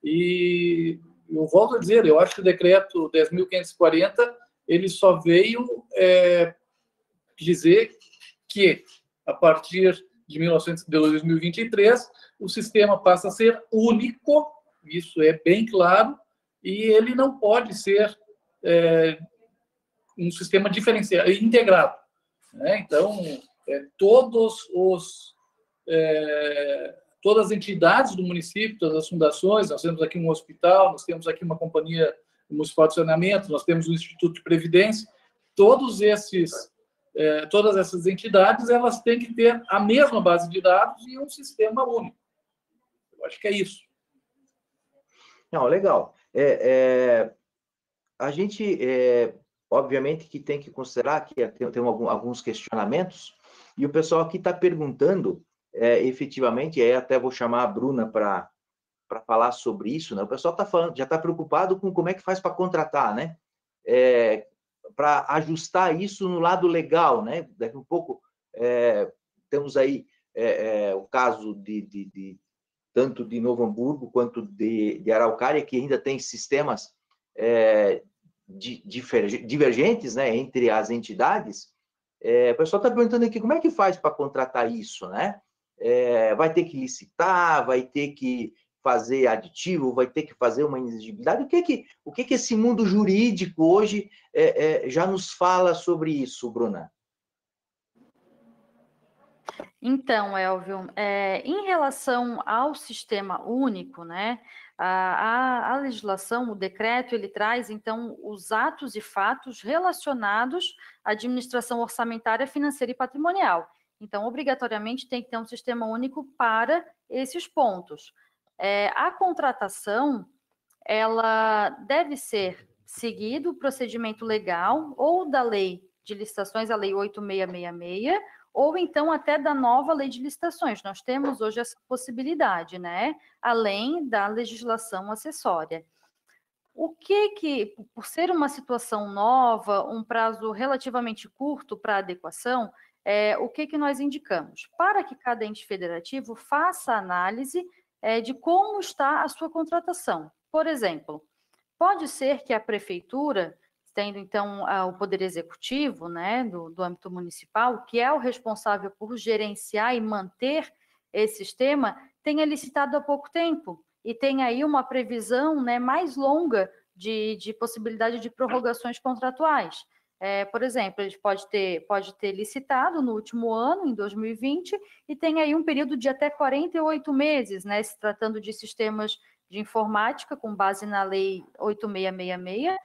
E eu volto a dizer, eu acho que o decreto 10.540 ele só veio dizer que, a partir de 2023, o sistema passa a ser único, isso é bem claro, e ele não pode ser um sistema diferenciado, integrado. Né? Então, todas as entidades do município, todas as fundações, nós temos aqui um hospital, nós temos aqui uma companhia municipal de saneamento, nós temos um Instituto de Previdência, todas essas entidades, elas têm que ter a mesma base de dados e um sistema único. Eu acho que é isso. Não, legal. A gente, obviamente, que tem que considerar que tem alguns questionamentos, e o pessoal aqui está perguntando, efetivamente, aí até vou chamar a Bruna para falar sobre isso, né? O pessoal já está preocupado com como é que faz para contratar, né? Para ajustar isso no lado legal, né? Daqui a um pouco temos aí o caso tanto de Novo Hamburgo quanto de Araucária, que ainda tem sistemas divergentes, né, entre as entidades. O pessoal está perguntando aqui como é que faz para contratar isso, né? Vai ter que licitar, vai ter que fazer aditivo, vai ter que fazer uma inexigibilidade. O que esse mundo jurídico hoje já nos fala sobre isso, Bruna? Então, Elvio, em relação ao sistema único, né, a legislação, o decreto, ele traz, então, os atos e fatos relacionados à administração orçamentária, financeira e patrimonial. Então, obrigatoriamente, tem que ter um sistema único para esses pontos. A contratação, ela deve ser seguido o procedimento legal ou da lei de licitações, a lei 8666, ou então até da nova lei de licitações. Nós temos hoje essa possibilidade, né? Além da legislação acessória. O que, por ser uma situação nova, um prazo relativamente curto para adequação, o que nós indicamos? Para que cada ente federativo faça análise de como está a sua contratação. Por exemplo, pode ser que a prefeitura, tendo então o poder executivo, né, do âmbito municipal, que é o responsável por gerenciar e manter esse sistema, tenha licitado há pouco tempo e tem aí uma previsão, né, mais longa de possibilidade de prorrogações contratuais. Por exemplo, ele pode ter licitado no último ano, em 2020, e tem aí um período de até 48 meses, né, se tratando de sistemas de informática, com base na lei 8666,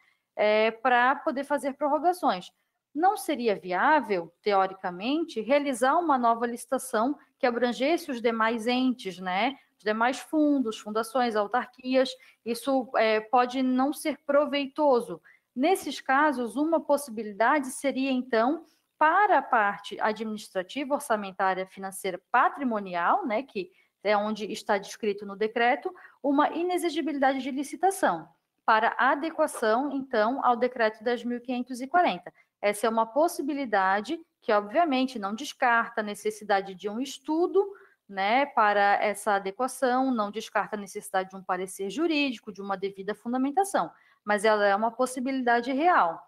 para poder fazer prorrogações. Não seria viável, teoricamente, realizar uma nova licitação que abrangesse os demais entes, né? Os demais fundos, fundações, autarquias. Isso pode não ser proveitoso. Nesses casos, uma possibilidade seria, então, para a parte administrativa, orçamentária, financeira, patrimonial, né, que é onde está descrito no decreto, uma inexigibilidade de licitação, para adequação, então, ao decreto 10.540. Essa é uma possibilidade que, obviamente, não descarta a necessidade de um estudo, né, para essa adequação, não descarta a necessidade de um parecer jurídico, de uma devida fundamentação, mas ela é uma possibilidade real.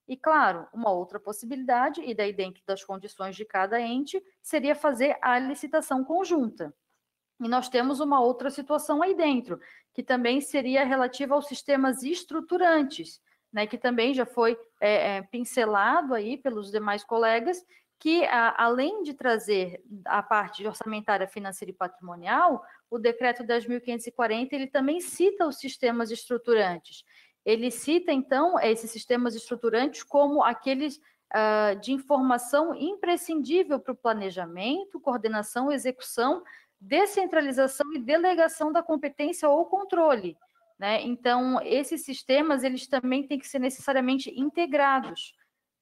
E, claro, uma outra possibilidade, e daí dentro das condições de cada ente, seria fazer a licitação conjunta. E nós temos uma outra situação aí dentro, que também seria relativa aos sistemas estruturantes, né, que também já foi pincelado aí pelos demais colegas, que além de trazer a parte orçamentária, financeira e patrimonial, o decreto 10.540, ele também cita os sistemas estruturantes. Ele cita, então, esses sistemas estruturantes como aqueles de informação imprescindível para o planejamento, coordenação, execução, descentralização e delegação da competência ou controle, né? Então, esses sistemas, eles também têm que ser necessariamente integrados,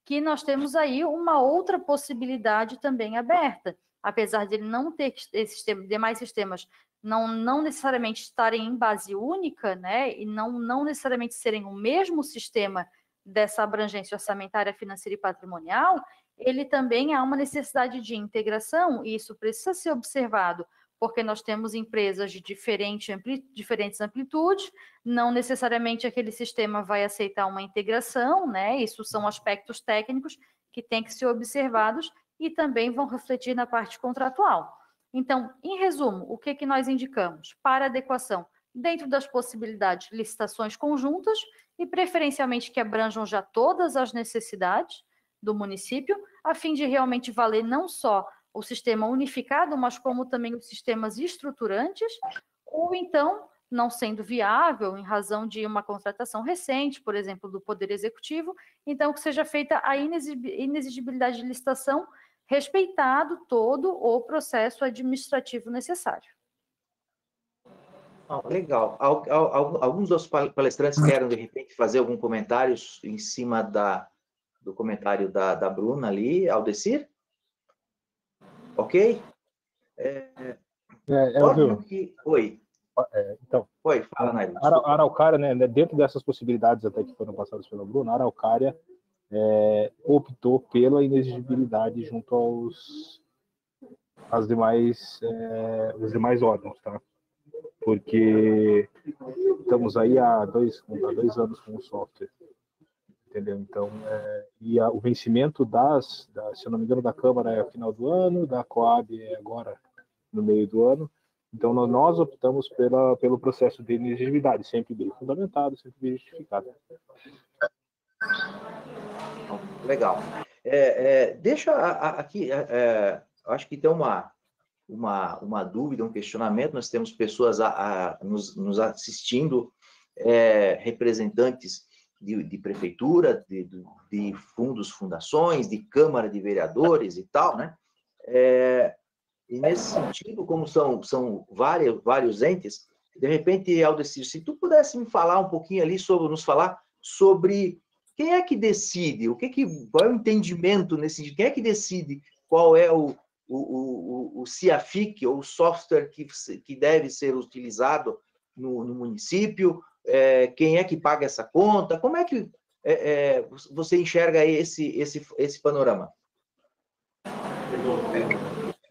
que nós temos aí uma outra possibilidade também aberta, apesar de ele não ter esses demais sistemas não necessariamente estarem em base única, né, e não necessariamente serem o mesmo sistema dessa abrangência orçamentária, financeira e patrimonial, ele também há uma necessidade de integração, e isso precisa ser observado, porque nós temos empresas de diferentes amplitudes, não necessariamente aquele sistema vai aceitar uma integração, né? Isso são aspectos técnicos que têm que ser observados e também vão refletir na parte contratual. Então, em resumo, o que nós indicamos? Para adequação, dentro das possibilidades, licitações conjuntas e preferencialmente que abranjam já todas as necessidades do município, a fim de realmente valer não só o sistema unificado, mas como também os sistemas estruturantes, ou então, não sendo viável em razão de uma contratação recente, por exemplo, do Poder Executivo, então que seja feita a inexigibilidade de licitação, respeitado todo o processo administrativo necessário. Legal. Alguns dos palestrantes querem, de repente, fazer algum comentário em cima do comentário da Bruna ali, Aldecir? Ok? Oi. Então, Oi, fala, Nairo. A Araucária, né, dentro dessas possibilidades até que foram passadas pela Bruna, a Araucária optou pela inexigibilidade junto os demais órgãos, tá? Porque estamos aí há dois anos com o software, entendeu? Então, o vencimento se eu não me engano, da Câmara é no final do ano, da Coab é agora no meio do ano. Então, nós optamos pelo processo de inexigibilidade, sempre bem fundamentado, sempre bem justificado. Legal. Deixa aqui, acho que tem uma dúvida, um questionamento. Nós temos pessoas nos assistindo, representantes de prefeitura, de fundos, fundações, de Câmara de Vereadores e tal, né? E nesse sentido, como são vários entes, de repente, Aldecir, se tu pudesse me falar um pouquinho ali nos falar sobre quem é que decide, qual é o entendimento nesse sentido, quem é que decide qual é o CIAFIC, ou o software que deve ser utilizado no município, quem é que paga essa conta, como é que você enxerga esse panorama?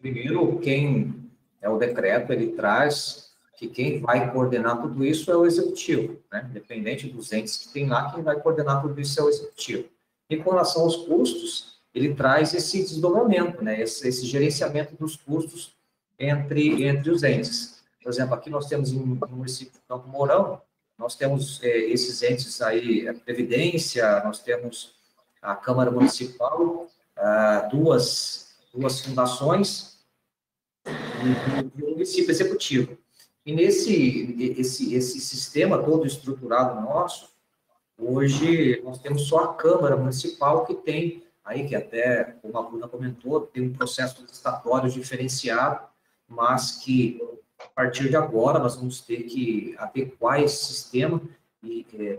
Primeiro, o decreto, ele traz que quem vai coordenar tudo isso é o executivo, né? Independente dos entes que tem lá, quem vai coordenar tudo isso é o executivo. E com relação aos custos, ele traz esse desdobramento, né? Esse gerenciamento dos custos entre os entes. Por exemplo, aqui nós temos no município de Campo Mourão, nós temos esses entes aí, a Previdência, nós temos a Câmara Municipal, duas fundações e o município executivo. E esse sistema todo estruturado nosso, hoje nós temos só a Câmara Municipal que tem, aí que até, como a Bruna comentou, tem um processo licitatório diferenciado, mas que, a partir de agora, nós vamos ter que adequar esse sistema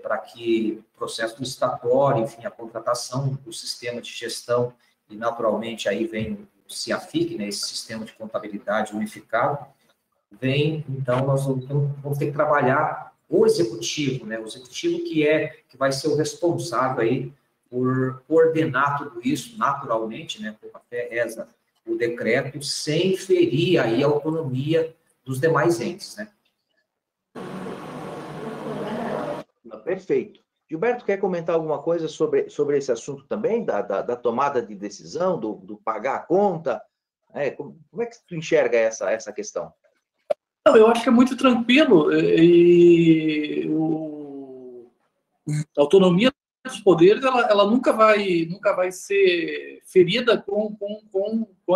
para que o processo licitatório, enfim, a contratação do sistema de gestão, e naturalmente aí vem o CIAFIC, né, esse sistema de contabilidade unificado, então nós vamos ter que trabalhar o executivo, né, o executivo que vai ser o responsável aí por coordenar tudo isso naturalmente, né, como até reza o decreto, sem ferir aí a autonomia dos demais entes, né. Perfeito. Gilberto, quer comentar alguma coisa sobre esse assunto também, da tomada de decisão, do pagar a conta? Como é que tu enxerga essa questão? Não, eu acho que é muito tranquilo, e a autonomia dos poderes ela nunca vai ser ferida com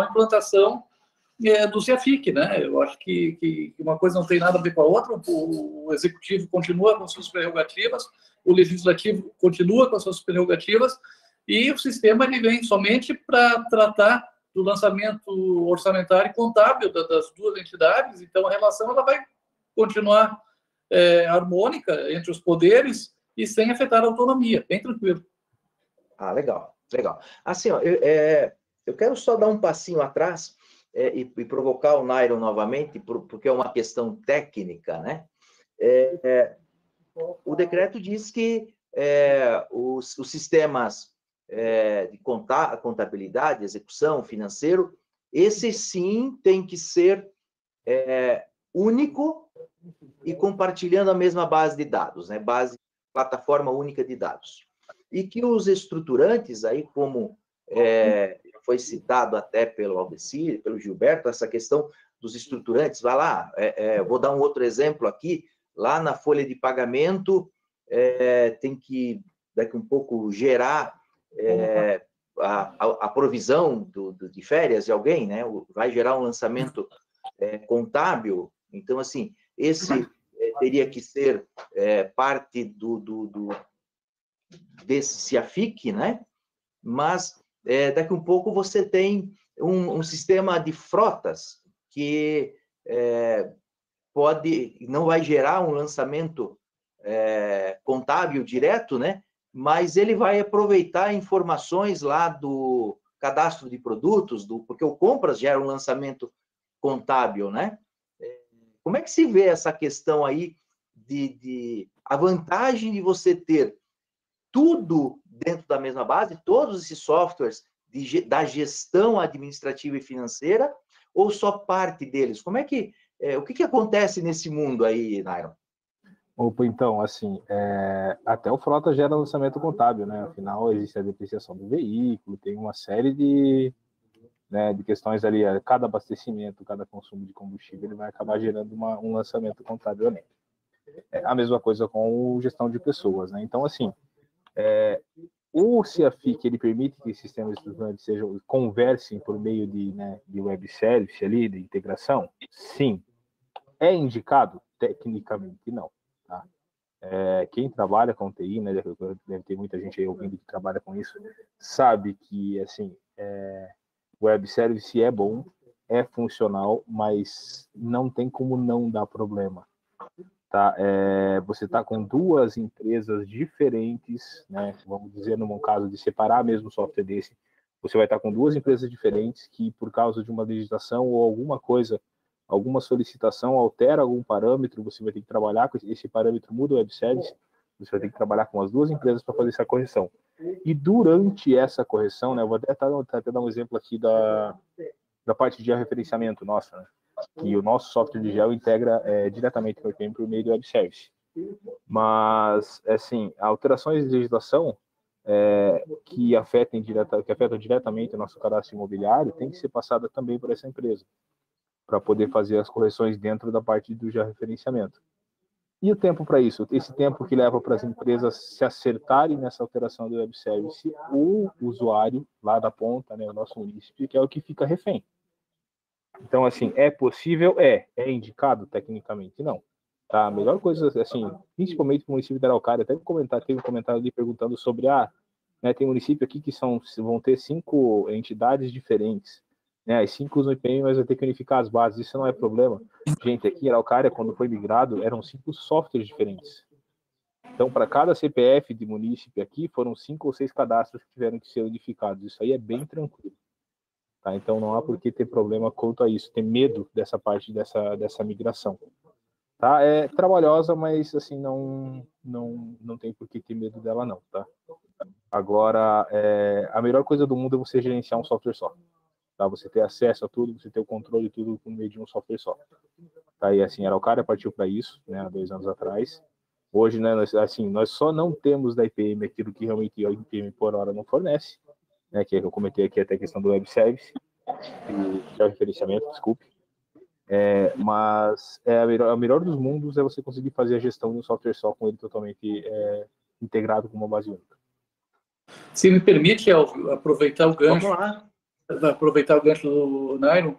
a implantação do CIAFIC, né? Eu acho que uma coisa não tem nada a ver com a outra. O executivo continua com suas prerrogativas, o legislativo continua com suas prerrogativas, e o sistema ele vem somente para tratar do lançamento orçamentário e contábil das duas entidades. Então a relação ela vai continuar harmônica entre os poderes e sem afetar a autonomia, bem tranquilo. Legal. Assim, ó, eu quero só dar um passinho atrás e provocar o Nairo novamente, porque é uma questão técnica, né? O decreto diz que os sistemas de contabilidade, execução, financeiro, esse sim tem que ser único e compartilhando a mesma base de dados, né? Plataforma única de dados. E que os estruturantes, aí como foi citado até pelo Aldecir, pelo Gilberto, essa questão dos estruturantes, vai lá, vou dar um outro exemplo aqui, lá na folha de pagamento, tem que, daqui um pouco, gerar a provisão de férias de alguém, né? Vai gerar um lançamento contábil. Então, assim, esse teria que ser parte desse CIAFIC, né? Mas daqui um pouco você tem um sistema de frotas que não vai gerar um lançamento contábil direto, né? Mas ele vai aproveitar informações lá do cadastro de produtos, porque o compras gera um lançamento contábil, né? Como é que se vê essa questão aí de a vantagem de você ter tudo dentro da mesma base, todos esses softwares da gestão administrativa e financeira, ou só parte deles? Como é que o que acontece nesse mundo aí, Nairon? Opa, então, assim, até o frota gera lançamento contábil, né? Afinal, existe a depreciação do veículo, tem uma série de questões ali, cada abastecimento, cada consumo de combustível, ele vai acabar gerando um lançamento contábil ali. A mesma coisa com gestão de pessoas, né? Então, assim, o CIAFIC, ele permite que sistemas estruturantes conversem por meio de web service ali, de integração? Sim. É indicado? Tecnicamente, não. Tá? Quem trabalha com TI, né, deve ter muita gente aí ouvindo que trabalha com isso, sabe que, assim, web service é bom, é funcional, mas não tem como não dar problema. Tá? Você está com duas empresas diferentes, né? Vamos dizer, num caso de separar mesmo o software desse, você vai estar com duas empresas diferentes que, por causa de uma legislação ou alguma coisa, alguma solicitação altera algum parâmetro, você vai ter que trabalhar com esse parâmetro, muda o web service, você vai ter que trabalhar com as duas empresas para fazer essa correção. E durante essa correção, né, eu vou até dar um exemplo aqui da parte de georreferenciamento nossa, né, que o nosso software de geo integra diretamente com o IPM por meio do web service. Mas, assim, alterações de legislação que afetam diretamente o nosso cadastro imobiliário tem que ser passada também por essa empresa, para poder fazer as correções dentro da parte do georreferenciamento. E o tempo para isso? Esse tempo que leva para as empresas se acertarem nessa alteração do web service, o usuário lá da ponta, né, o nosso município, que é o que fica refém. Então, assim, é possível? É indicado tecnicamente? Não. Tá? A melhor coisa, assim, principalmente no município de Araucária, até teve um comentário ali perguntando sobre, tem município aqui que vão ter 5 entidades diferentes, né? As 5 usam IPM, mas vai ter que unificar as bases, isso não é problema. Gente, aqui em Araucária, quando foi migrado, eram 5 softwares diferentes. Então, para cada CPF de município aqui, foram 5 ou 6 cadastros que tiveram que ser unificados. Isso aí é bem tranquilo. Tá? Então, não há por que ter problema quanto a isso, ter medo dessa parte dessa migração. Tá? É trabalhosa, mas assim, não tem por que ter medo dela, não. Tá? Agora, a melhor coisa do mundo é você gerenciar um software só. Tá? Você ter acesso a tudo, você ter o controle de tudo por meio de um software só. Tá? E assim, a Araucária partiu para isso, né, há 2 anos atrás. Hoje, né, nós só não temos da IPM aquilo que realmente a IPM por hora não fornece, né, que eu comentei aqui até a questão do web service, e georreferenciamento, desculpe. Mas a melhor dos mundos é você conseguir fazer a gestão de um software só com ele totalmente integrado com uma base única. Se me permite, Elvio, aproveitar o gancho do Nairon,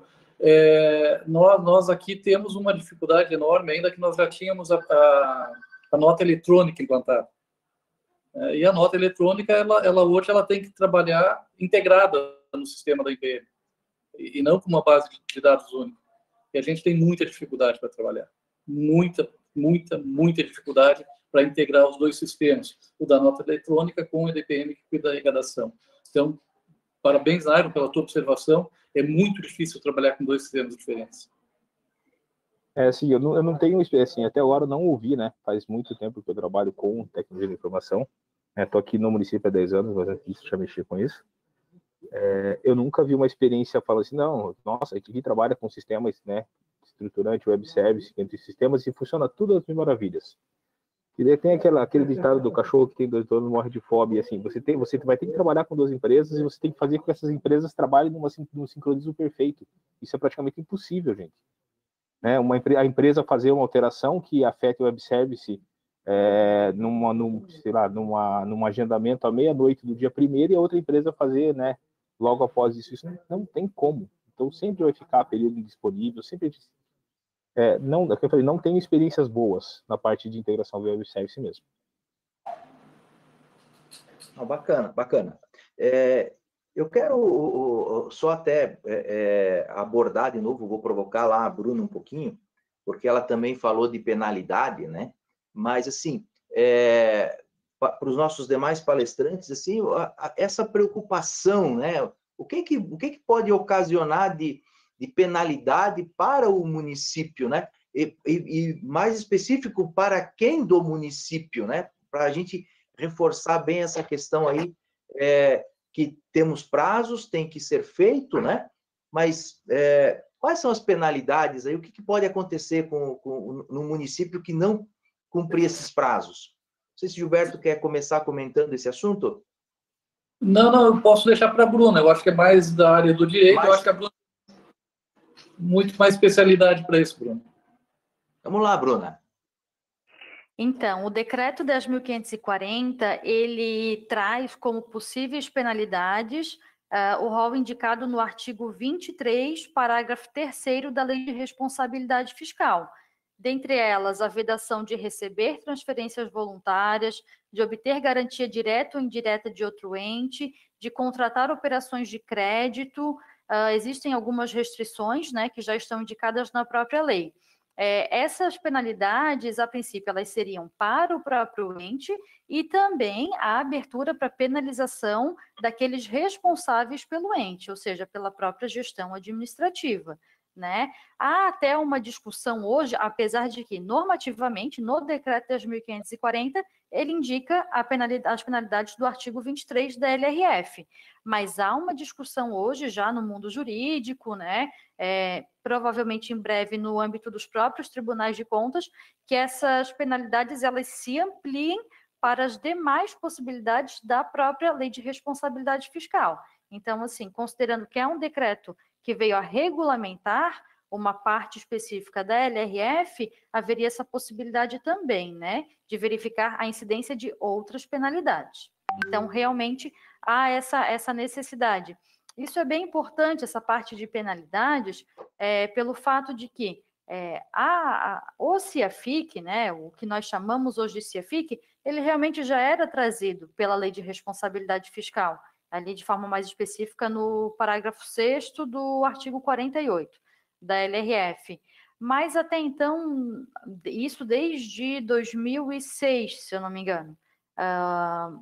nós aqui temos uma dificuldade enorme, ainda que nós já tínhamos a nota eletrônica implantada. E a nota eletrônica, ela hoje tem que trabalhar integrada no sistema da IPM, e não com uma base de dados única. E a gente tem muita dificuldade para trabalhar. Muita dificuldade para integrar os 2 sistemas, o da nota eletrônica com o EDPM que cuida da arrecadação. Então, parabéns, Nairon, pela tua observação. É muito difícil trabalhar com 2 sistemas diferentes. Assim, eu não tenho, assim, até agora eu não ouvi, né? Faz muito tempo que eu trabalho com tecnologia de informação. Estou aqui no município há 10 anos, mas aqui já mexi com isso. Eu nunca vi uma experiência falando assim, não, nossa, a gente trabalha com sistemas, né, estruturante, web service, entre sistemas, e funciona tudo às mil maravilhas. E daí tem aquele ditado do cachorro que tem 2 donos, morre de fome, e assim, você vai ter que trabalhar com 2 empresas e você tem que fazer com que essas empresas trabalhem num sincronismo perfeito. Isso é praticamente impossível, gente. Né? A empresa fazer uma alteração que afete o web service num agendamento à meia-noite do dia 1º, e a outra empresa fazer, né, logo após isso. Isso não tem como. Então, sempre vai ficar período indisponível, sempre... não tenho experiências boas na parte de integração web service mesmo. Bacana, bacana. Eu quero só até abordar de novo, vou provocar lá a Bruna um pouquinho, porque ela também falou de penalidade, né? Mas, assim, para os nossos demais palestrantes, assim, essa preocupação, né? O que pode ocasionar de penalidade para o município, né? E mais específico, para quem do município, né? Para a gente reforçar bem essa questão aí, que temos prazos, tem que ser feito, né? Mas quais são as penalidades aí? O que pode acontecer no município que não cumprir esses prazos? Não sei se Gilberto quer começar comentando esse assunto. Não, eu posso deixar para a Bruna. Eu acho que é mais da área do direito. Eu acho que a Bruna muito mais especialidade para isso, Bruna. Vamos lá, Bruna. Então, o decreto 10.540, ele traz como possíveis penalidades o rol indicado no artigo 23, parágrafo 3º da Lei de Responsabilidade Fiscal. Dentre elas, a vedação de receber transferências voluntárias, de obter garantia direta ou indireta de outro ente, de contratar operações de crédito. Existem algumas restrições, né, que já estão indicadas na própria lei. Essas penalidades, a princípio, elas seriam para o próprio ente e também a abertura para penalização daqueles responsáveis pelo ente, ou seja, pela própria gestão administrativa, né? Há até uma discussão hoje, apesar de que, normativamente, no decreto 10.540, ele indica as penalidades do artigo 23 da LRF, mas há uma discussão hoje já no mundo jurídico, né? Provavelmente em breve no âmbito dos próprios tribunais de contas, que essas penalidades elas se ampliem para as demais possibilidades da própria Lei de Responsabilidade Fiscal. Então, assim, considerando que é um decreto que veio a regulamentar uma parte específica da LRF, haveria essa possibilidade também, né, de verificar a incidência de outras penalidades. Então, realmente, há essa necessidade. Isso é bem importante, essa parte de penalidades, pelo fato de que o CIAFIC, né, o que nós chamamos hoje de CIAFIC, ele realmente já era trazido pela Lei de Responsabilidade Fiscal, ali de forma mais específica no parágrafo 6º do artigo 48 da LRF. Mas até então, isso desde 2006, se eu não me engano,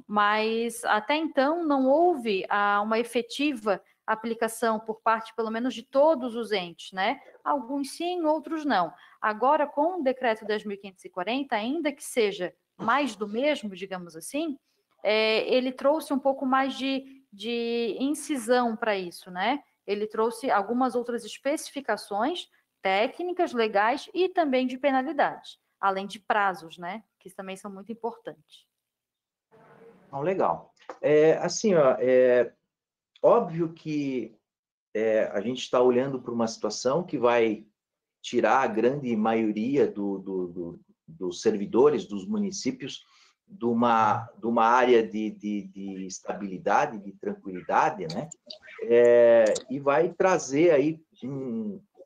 mas até então não houve uma efetiva aplicação por parte, pelo menos, de todos os entes, né? Alguns sim, outros não. Agora, com o decreto 10.540, ainda que seja mais do mesmo, digamos assim, ele trouxe um pouco mais de incisão para isso, né? Ele trouxe algumas outras especificações técnicas, legais e também de penalidades, além de prazos, né? Que também são muito importantes. Legal. Assim, óbvio que a gente está olhando para uma situação que vai tirar a grande maioria dos servidores, dos municípios, de uma área de estabilidade, de tranquilidade, né? E vai trazer aí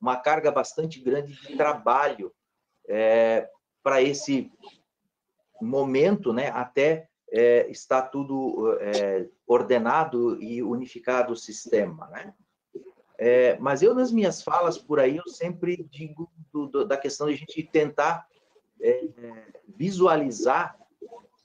uma carga bastante grande de trabalho para esse momento, né? Até está tudo ordenado e unificado o sistema, né? Mas eu, nas minhas falas por aí, eu sempre digo da questão de a gente tentar visualizar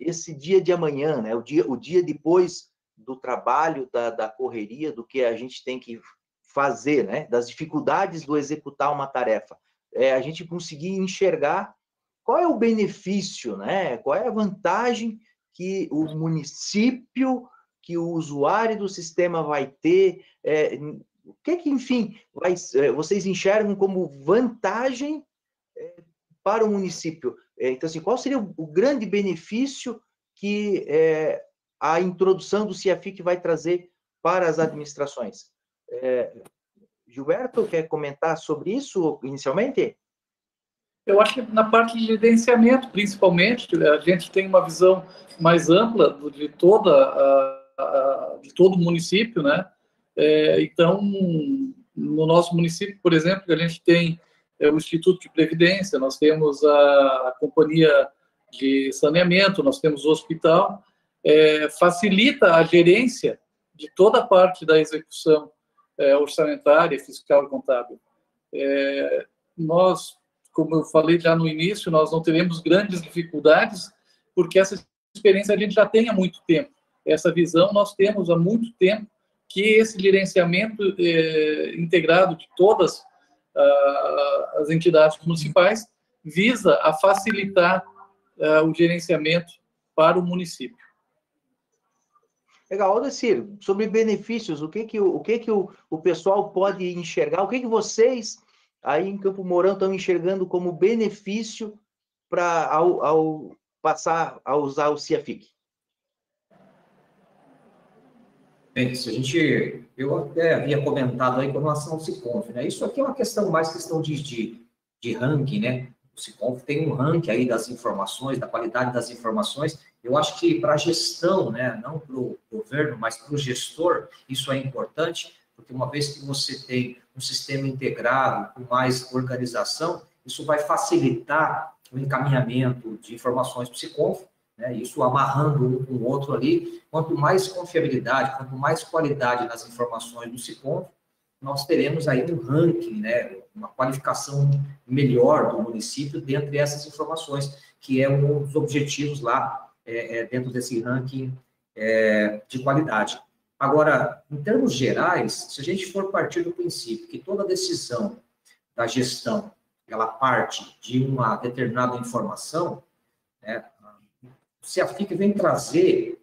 esse dia de amanhã, né? O dia depois do trabalho, da correria, do que a gente tem que fazer, né? Das dificuldades do executar uma tarefa. A gente conseguir enxergar qual é o benefício, né? Qual é a vantagem que o município, que o usuário do sistema vai ter o que enfim, vocês enxergam como vantagem para o município? Então, assim, qual seria o grande benefício que a introdução do CIAFIC vai trazer para as administrações? Gilberto, quer comentar sobre isso inicialmente? Eu acho que na parte de gerenciamento, principalmente, a gente tem uma visão mais ampla de todo o município, né? Então, no nosso município, por exemplo, a gente tem o Instituto de Previdência, nós temos a Companhia de Saneamento, nós temos o hospital, facilita a gerência de toda a parte da execução orçamentária, fiscal e contábil. Nós, como eu falei já no início, nós não teremos grandes dificuldades, porque essa experiência a gente já tem há muito tempo. Essa visão nós temos há muito tempo, que esse gerenciamento integrado de todas as entidades municipais visa a facilitar o gerenciamento para o município. Legal, Aldecir, sobre benefícios, o que o pessoal pode enxergar, o que vocês aí em Campo Mourão estão enxergando como benefício para ao passar a usar o CIAFIC? Bem, eu até havia comentado aí com relação ao Siconf, né? Isso aqui é uma questão de ranking, né? O Siconf tem um ranking aí das informações, da qualidade das informações. Eu acho que para a gestão, né? Não para o governo, mas para o gestor, isso é importante, porque uma vez que você tem um sistema integrado, com mais organização, isso vai facilitar o encaminhamento de informações para o Siconf, né? Isso amarrando um com o outro ali. Quanto mais confiabilidade, quanto mais qualidade nas informações do Siconf, nós teremos aí um ranking, né? Uma qualificação melhor do município dentre essas informações, que é um dos objetivos lá dentro desse ranking de qualidade. Agora, em termos gerais, se a gente for partir do princípio que toda decisão da gestão, ela parte de uma determinada informação, né? O CIAFIC vem trazer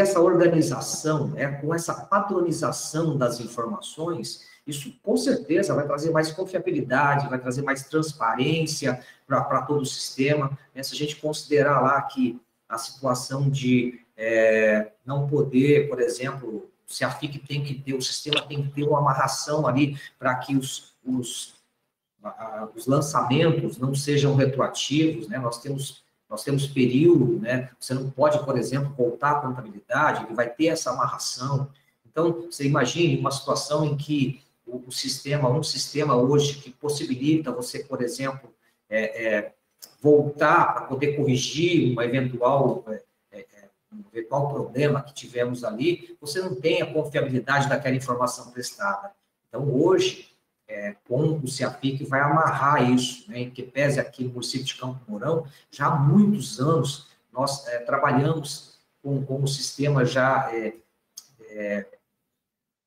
essa organização, né, com essa padronização das informações. Isso, com certeza, vai trazer mais confiabilidade, vai trazer mais transparência para todo o sistema, né? Se a gente considerar lá que a situação de não poder, por exemplo, o CIAFIC o sistema tem que ter uma amarração ali para que os lançamentos não sejam retroativos, né? Nós temos período, né? Você não pode, por exemplo, voltar à contabilidade, ele vai ter essa amarração. Então, você imagine uma situação em que um sistema hoje que possibilita você, por exemplo, voltar para poder corrigir um eventual problema que tivemos ali, você não tem a confiabilidade daquela informação prestada. Então, hoje, com o CIAFIC vai amarrar isso, né? Que pese aqui no município de Campo Mourão, já há muitos anos nós trabalhamos com o sistema já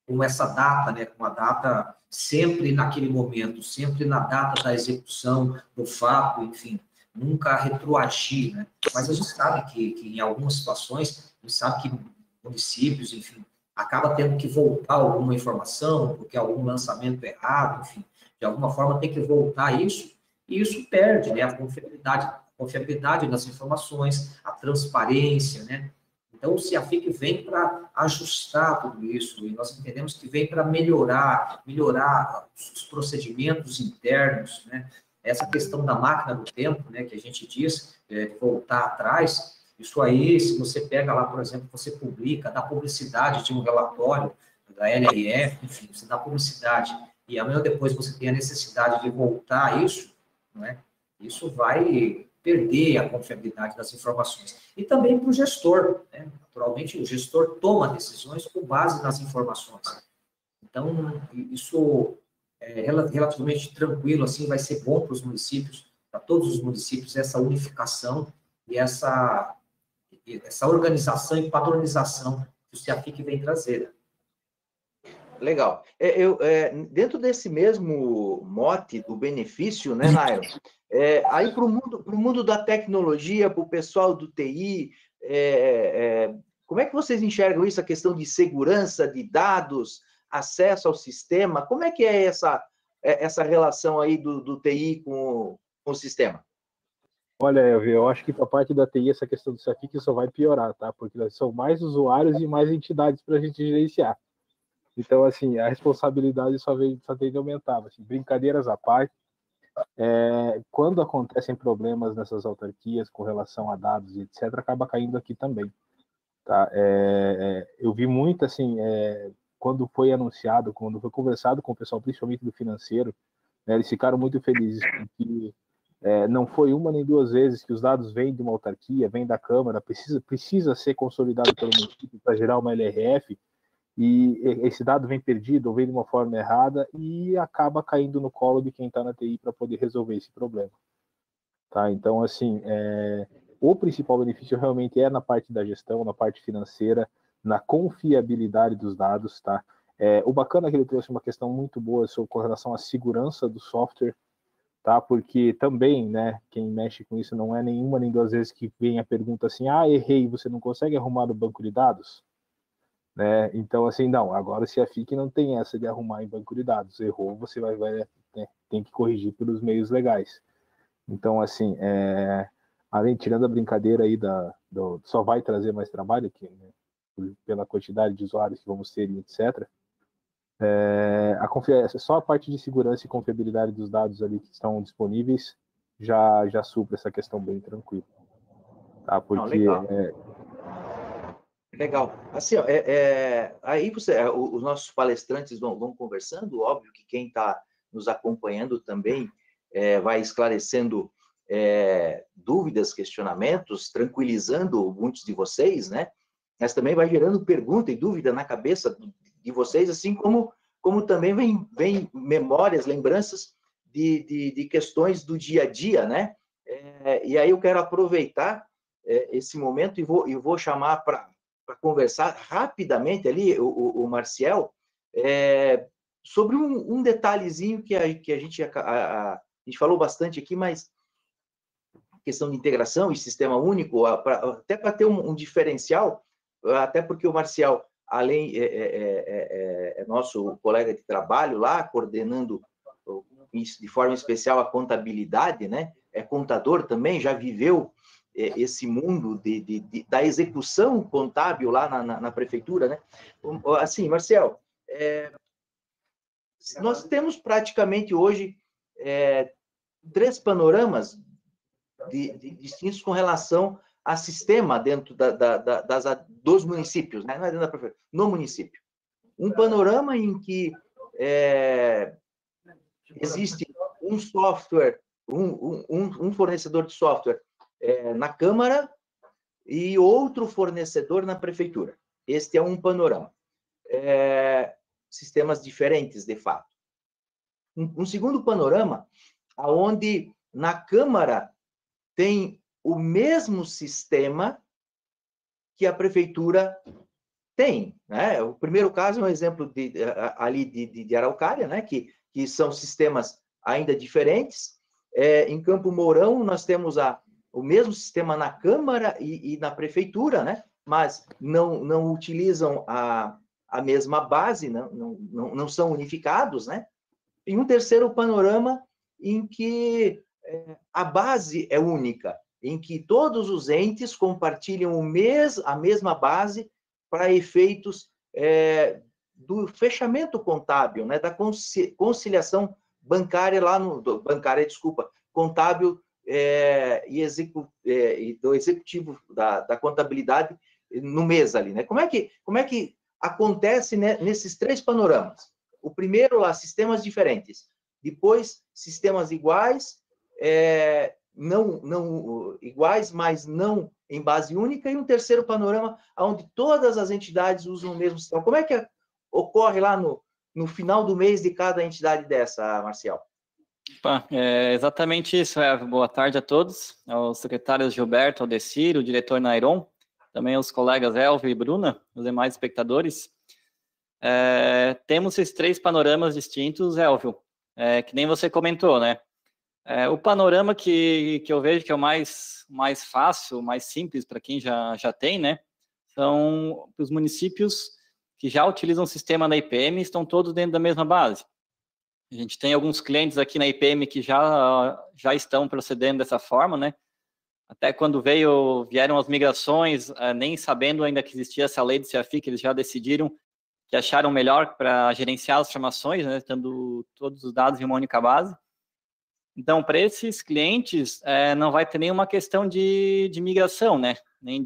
com essa data, né? Com a data sempre naquele momento, sempre na data da execução do fato, enfim, nunca retroagir, né? Mas a gente sabe que em algumas situações, a gente sabe que municípios, enfim, acaba tendo que voltar alguma informação, porque algum lançamento errado, enfim, de alguma forma tem que voltar isso, e isso perde, né, a confiabilidade das informações, a transparência, né? Então, o CIAFIC vem para ajustar tudo isso, e nós entendemos que vem para melhorar os procedimentos internos, né? Essa questão da máquina do tempo, né, que a gente diz, voltar atrás. Isso aí, se você pega lá, por exemplo, você publica, dá publicidade de um relatório da LRF, enfim, você dá publicidade, e amanhã depois você tem a necessidade de voltar a isso, não é? Isso vai perder a confiabilidade das informações. E também para o gestor, né? Naturalmente, o gestor toma decisões com base nas informações. Então, isso é relativamente tranquilo, assim, vai ser bom para os municípios, para todos os municípios, essa unificação e essa organização e padronização que o CIAFIC vem trazer. Legal. Dentro desse mesmo mote do benefício, né, Nairo? Aí para o mundo da tecnologia, para o pessoal do TI, Como é que vocês enxergam isso, a questão de segurança de dados, acesso ao sistema? Como é que é essa relação aí do TI com o sistema? Olha, eu acho que para a parte da TI, essa questão do SAFIC só vai piorar, tá? Porque são mais usuários e mais entidades para a gente gerenciar. Então, assim, a responsabilidade só tende a aumentar. Assim, brincadeiras à parte, quando acontecem problemas nessas autarquias com relação a dados e etc., acaba caindo aqui também. Tá? Eu vi muito, assim, quando foi anunciado, quando foi conversado com o pessoal, principalmente do financeiro, né, eles ficaram muito felizes porque não foi uma nem duas vezes que os dados vêm de uma autarquia, vêm da Câmara, precisa ser consolidado pelo município para gerar uma LRF, e esse dado vem perdido ou vem de uma forma errada e acaba caindo no colo de quem está na TI para poder resolver esse problema. Tá? Então, assim, o principal benefício realmente é na parte da gestão, na parte financeira, na confiabilidade dos dados. Tá? O bacana é que ele trouxe uma questão muito boa com relação à segurança do software, tá? Porque também, né, quem mexe com isso não é nenhuma nem duas vezes que vem a pergunta assim, errei, você não consegue arrumar no banco de dados? Né? Então, assim, não, agora se a FIC não tem essa de arrumar em banco de dados, errou, você tem que corrigir pelos meios legais. Então, assim, além, tirando a brincadeira aí só vai trazer mais trabalho aqui, né, pela quantidade de usuários que vamos ter, etc., só a parte de segurança e confiabilidade dos dados ali que estão disponíveis já supra essa questão bem tranquila. Tá? Porque... Legal. Assim, ó, aí os nossos palestrantes vão conversando, óbvio que quem está nos acompanhando também vai esclarecendo dúvidas, questionamentos, tranquilizando muitos de vocês, né? Mas também vai gerando pergunta e dúvida na cabeça de vocês, assim como também vem memórias, lembranças de questões do dia a dia, né? E aí eu quero aproveitar esse momento e vou chamar para conversar rapidamente ali, o Marcial, sobre um detalhezinho que a gente falou bastante aqui, mas questão de integração e sistema único, até para ter um diferencial, até porque o Marcial, além é nosso colega de trabalho lá, coordenando de forma especial a contabilidade, né? É contador também, já viveu esse mundo da execução contábil lá na prefeitura, né? Assim, Marcel, nós temos praticamente hoje 3 panoramas distintos com relação a sistema dentro dos municípios, né? Não é dentro da prefeitura, no município. Um panorama em que existe um software, um fornecedor de software na Câmara e outro fornecedor na Prefeitura. Este é um panorama. Sistemas diferentes, de fato. Um segundo panorama, onde na Câmara tem o mesmo sistema que a Prefeitura tem. Né? O primeiro caso é um exemplo ali de Araucária, né? que são sistemas ainda diferentes. Em Campo Mourão, nós temos o mesmo sistema na Câmara e na Prefeitura, né? Mas não utilizam a mesma base, não são unificados, né? E um terceiro panorama em que a base é única, em que todos os entes compartilham a mesma base para efeitos do fechamento contábil, né? Da conciliação bancária contábil e do executivo da contabilidade no mês ali, né? Como é que acontece, né, nesses 3 panoramas? O primeiro lá, sistemas diferentes. Depois, sistemas iguais, não iguais, mas não em base única. E um terceiro panorama, onde todas as entidades usam o mesmo sistema. Como é que ocorre lá no final do mês de cada entidade dessa, Marcial? É exatamente isso. Boa tarde a todos, aos secretários Gilberto, Aldecir, o diretor Nairon, também aos colegas Elvio e Bruna, os demais espectadores. Temos esses 3 panoramas distintos, Elvio, que nem você comentou, né? O panorama que eu vejo que é o mais fácil, mais simples para quem já tem, né? são os municípios que já utilizam o sistema da IPM, estão todos dentro da mesma base. A gente tem alguns clientes aqui na IPM que já estão procedendo dessa forma, né? Até quando vieram as migrações, nem sabendo ainda que existia essa lei do CEAFIC, eles já decidiram que acharam melhor para gerenciar as informações, né, tendo todos os dados em uma única base. Então, para esses clientes, não vai ter nenhuma questão de migração, né? Nem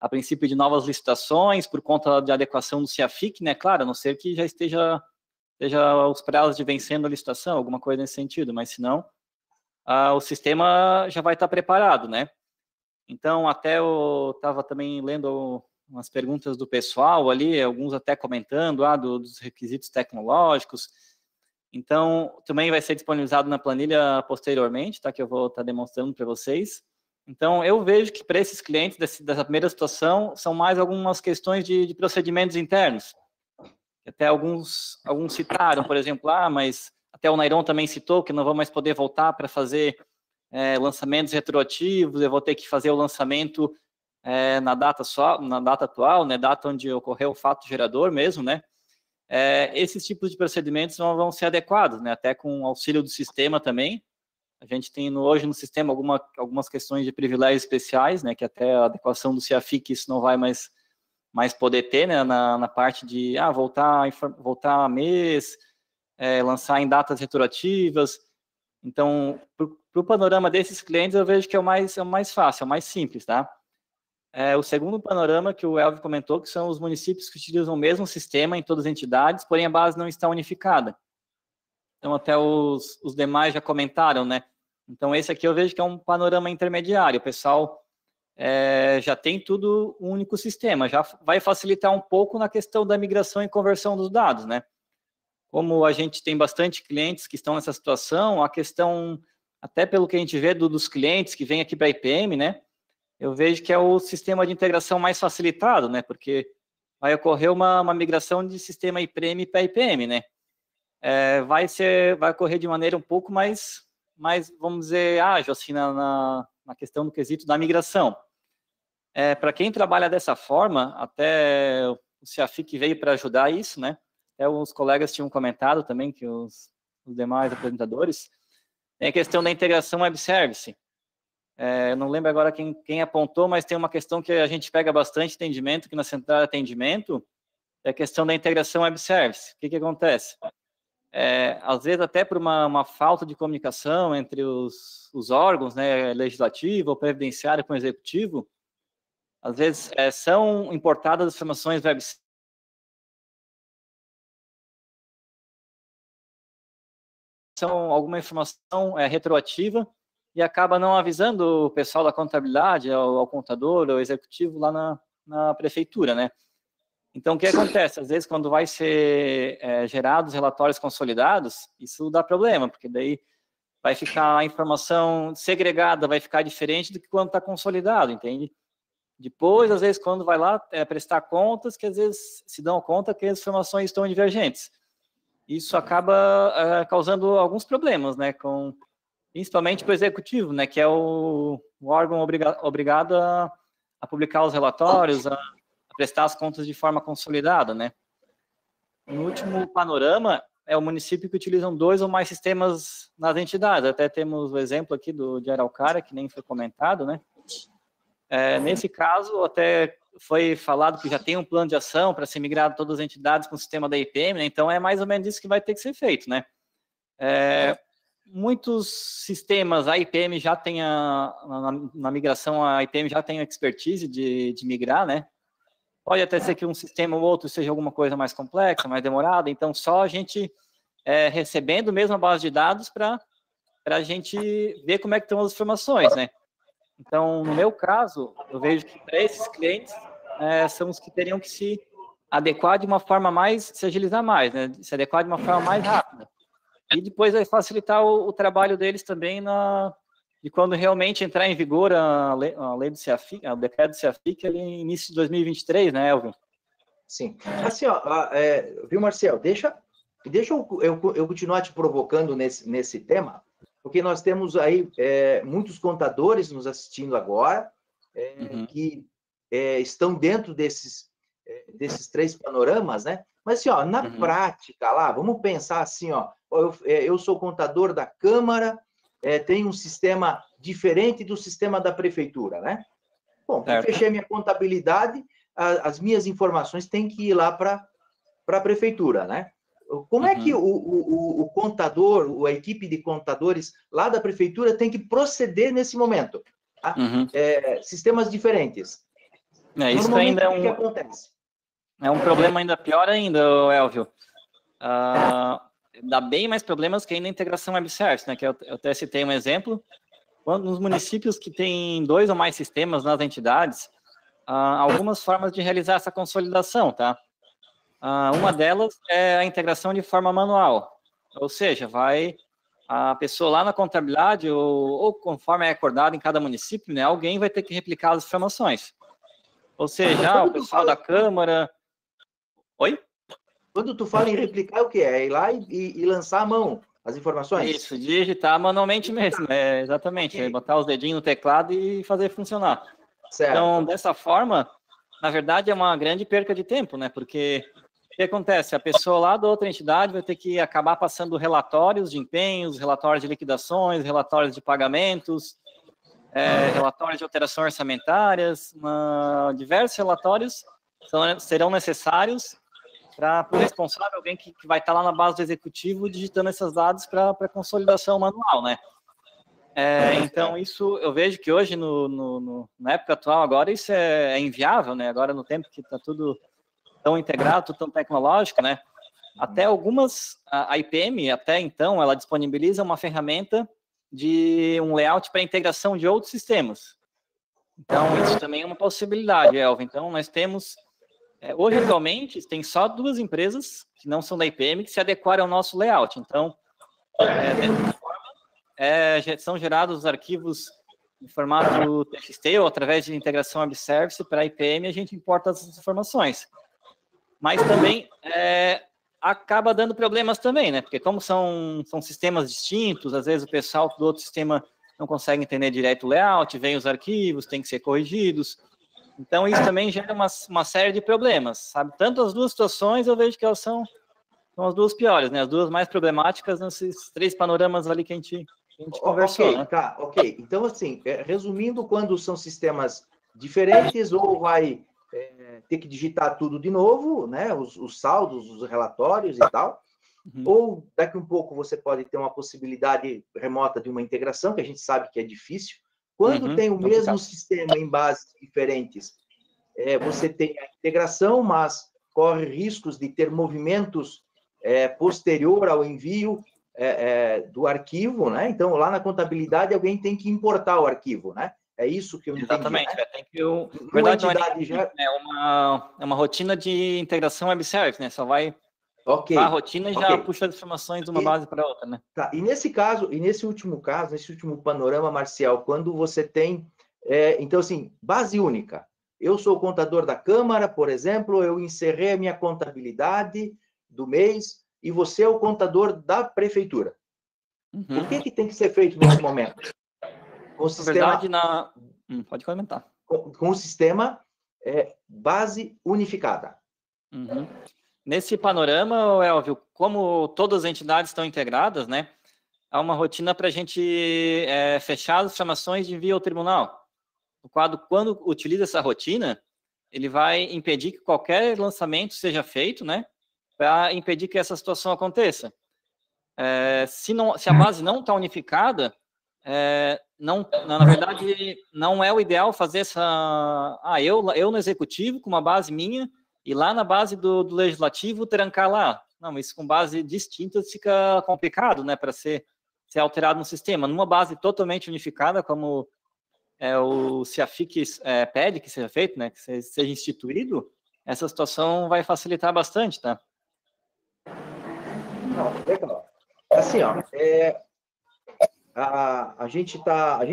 a princípio, de novas licitações, por conta de adequação do CEAFIC, né? Claro, a não ser que já esteja os prazos de vencendo a licitação, alguma coisa nesse sentido, mas se não, o sistema já vai estar preparado, né? Então, até eu estava também lendo umas perguntas do pessoal ali, alguns até comentando dos requisitos tecnológicos. Então, também vai ser disponibilizado na planilha posteriormente, tá? Que eu vou estar demonstrando para vocês. Então, eu vejo que para esses clientes dessa primeira situação, são mais algumas questões de procedimentos internos. Até alguns citaram, por exemplo, mas até o Nairon também citou que não vou mais poder voltar para fazer lançamentos retroativos, eu vou ter que fazer o lançamento na data atual, né, data onde ocorreu o fato gerador mesmo, né? Esses tipos de procedimentos vão ser adequados, né, até com o auxílio do sistema também. A gente tem hoje no sistema algumas questões de privilégios especiais, né, que até a adequação do CEAFIC isso não vai mais poder ter, né, na parte de voltar a mês, lançar em datas retroativas. Então, para o panorama desses clientes, eu vejo que é o mais fácil, é o mais simples, tá? O segundo panorama que o Elvio comentou, que são os municípios que utilizam o mesmo sistema em todas as entidades, porém a base não está unificada. Então, até os demais já comentaram, né? Então, esse aqui eu vejo que é um panorama intermediário. O pessoal já tem tudo um único sistema, já vai facilitar um pouco na questão da migração e conversão dos dados, né? Como a gente tem bastante clientes que estão nessa situação, a questão, até pelo que a gente vê dos clientes que vêm aqui para a IPM, né? Eu vejo que é o sistema de integração mais facilitado, né? Porque vai ocorrer uma migração de sistema IPM para IPM, né? Vai ocorrer de maneira um pouco mais, vamos dizer, ágil, assim, na questão do quesito da migração. Para quem trabalha dessa forma, até o CEAFIC veio para ajudar isso, né? Até os colegas tinham comentado também, que os demais apresentadores, tem a questão da integração web service. Eu não lembro agora quem apontou, mas tem uma questão que a gente pega bastante entendimento, que na central de atendimento, é a questão da integração web service. O que acontece? Às vezes até por uma falta de comunicação entre os órgãos, né, legislativo ou previdenciário com o executivo, às vezes são importadas informações web service, são alguma informação retroativa e acaba não avisando o pessoal da contabilidade, ao contador, ao executivo lá na prefeitura, né? Então, o que acontece? Às vezes, quando vai ser gerados relatórios consolidados, isso dá problema, porque daí vai ficar a informação segregada, vai ficar diferente do que quando está consolidado, entende? Depois, às vezes, quando vai lá prestar contas, que às vezes se dão conta que as informações estão divergentes. Isso acaba causando alguns problemas, né? Principalmente para o executivo, né? Que é o órgão obrigado a publicar os relatórios, a prestar as contas de forma consolidada, né? No último panorama, é o município que utilizam 2 ou mais sistemas nas entidades. Até temos o exemplo aqui de Araucária, que nem foi comentado, né? Nesse caso, até foi falado que já tem um plano de ação para ser migrado todas as entidades com o sistema da IPM, né? Então é mais ou menos isso que vai ter que ser feito, né? Muitos sistemas, a IPM já tem na migração, a IPM já tem a expertise de migrar, né? Pode até ser que um sistema ou outro seja alguma coisa mais complexa, mais demorada, então só a gente recebendo mesmo a base de dados para a gente ver como é que estão as informações, né? Então, no meu caso, eu vejo que para esses clientes são os que teriam que se adequar de uma forma se agilizar mais, né? Se adequar de uma forma mais rápida. E depois vai facilitar o trabalho deles também de quando realmente entrar em vigor a lei do CEAFIC, o decreto do CEAFIC, ali no início de 2023, né, Elvio? Sim. Assim, viu, Marcel? Deixa eu continuar te provocando nesse tema, porque nós temos aí muitos contadores nos assistindo agora, que estão dentro desses 3 panoramas, né? Mas, assim, ó, na prática, lá, vamos pensar assim, ó, eu sou contador da Câmara, tem um sistema diferente do sistema da Prefeitura, né? Bom, eu fechei minha contabilidade, as minhas informações têm que ir lá para a Prefeitura, né? Como é que o contador, a equipe de contadores lá da Prefeitura tem que proceder nesse momento? Tá? Sistemas diferentes. Isso ainda o que acontece? É um problema ainda pior ainda, Elvio. Dá bem mais problemas que ainda a integração web service, né? Que eu até citei um exemplo. Quando nos municípios que têm 2 ou mais sistemas nas entidades, algumas formas de realizar essa consolidação, tá? Uma delas é a integração de forma manual, ou seja, vai a pessoa lá na contabilidade, ou conforme é acordado em cada município, né, alguém vai ter que replicar as informações. Ou seja, o pessoal da Câmara... Oi? Quando tu fala em replicar, é o quê? É ir lá e lançar a mão as informações? Isso, digitar manualmente mesmo, exatamente. Botar os dedinhos no teclado e fazer funcionar. Certo. Então, dessa forma, na verdade, é uma grande perca de tempo, né? Porque o que acontece? A pessoa lá da outra entidade vai ter que acabar passando relatórios de empenhos, relatórios de liquidações, relatórios de pagamentos, relatórios de alterações orçamentárias, diversos relatórios serão necessários para o responsável, alguém que vai estar lá na base do executivo digitando esses dados para consolidação manual, né? Então, isso eu vejo que hoje, na época atual, agora isso é inviável, né? Agora, no tempo que está tudo tão integrado, tudo tão tecnológico, né? Até a IPM, até então, ela disponibiliza uma ferramenta de um layout para integração de outros sistemas. Então, isso também é uma possibilidade, Elvio. Então, nós temos... hoje, atualmente, tem só 2 empresas que não são da IPM que se adequaram ao nosso layout. Então, dessa forma, são gerados os arquivos em formato TXT ou através de integração web service para a IPM, a gente importa as informações. Mas também acaba dando problemas também, né? Porque como são sistemas distintos, às vezes o pessoal do outro sistema não consegue entender direito o layout, vem os arquivos, tem que ser corrigidos. Então, isso também gera uma série de problemas, sabe? Tanto as 2 situações, eu vejo que elas são as 2 piores, né? As 2 mais problemáticas nesses 3 panoramas ali que a gente conversou, né? Tá, ok. Então, assim, resumindo, quando são sistemas diferentes, ou vai ter que digitar tudo de novo, né? Os saldos, os relatórios e tal, ou daqui um pouco você pode ter uma possibilidade remota de uma integração, que a gente sabe que é difícil. Quando tem o mesmo sistema em bases diferentes, você tem a integração, mas corre riscos de ter movimentos posterior ao envio do arquivo, né? Então, lá na contabilidade, alguém tem que importar o arquivo, né? É isso que eu entendi. Exatamente. Né? Tem que é uma rotina de integração web service, né? Só vai a rotina e já puxa as informações de uma base para outra, né? Tá. E nesse último panorama, Marcial, quando você tem, então assim, base única. Eu sou o contador da Câmara, por exemplo, eu encerrei a minha contabilidade do mês e você é o contador da Prefeitura. O que tem que ser feito nesse momento? Com o sistema, pode comentar. Com o sistema base unificada. Nesse panorama, Elvio, como todas as entidades estão integradas, né, há uma rotina para a gente fechar as informações de envio ao tribunal. O quadro, quando utiliza essa rotina, ele vai impedir que qualquer lançamento seja feito, né, para impedir que essa situação aconteça. Se a base não está unificada, na verdade, não é o ideal fazer essa... eu no executivo, com uma base minha, e lá na base do legislativo, trancar lá. Não, isso com base distinta fica complicado, né, para ser alterado no sistema. Numa base totalmente unificada, como o CIAFIC pede que seja feito, né, que seja instituído, essa situação vai facilitar bastante, tá? Legal. Assim, ó, a gente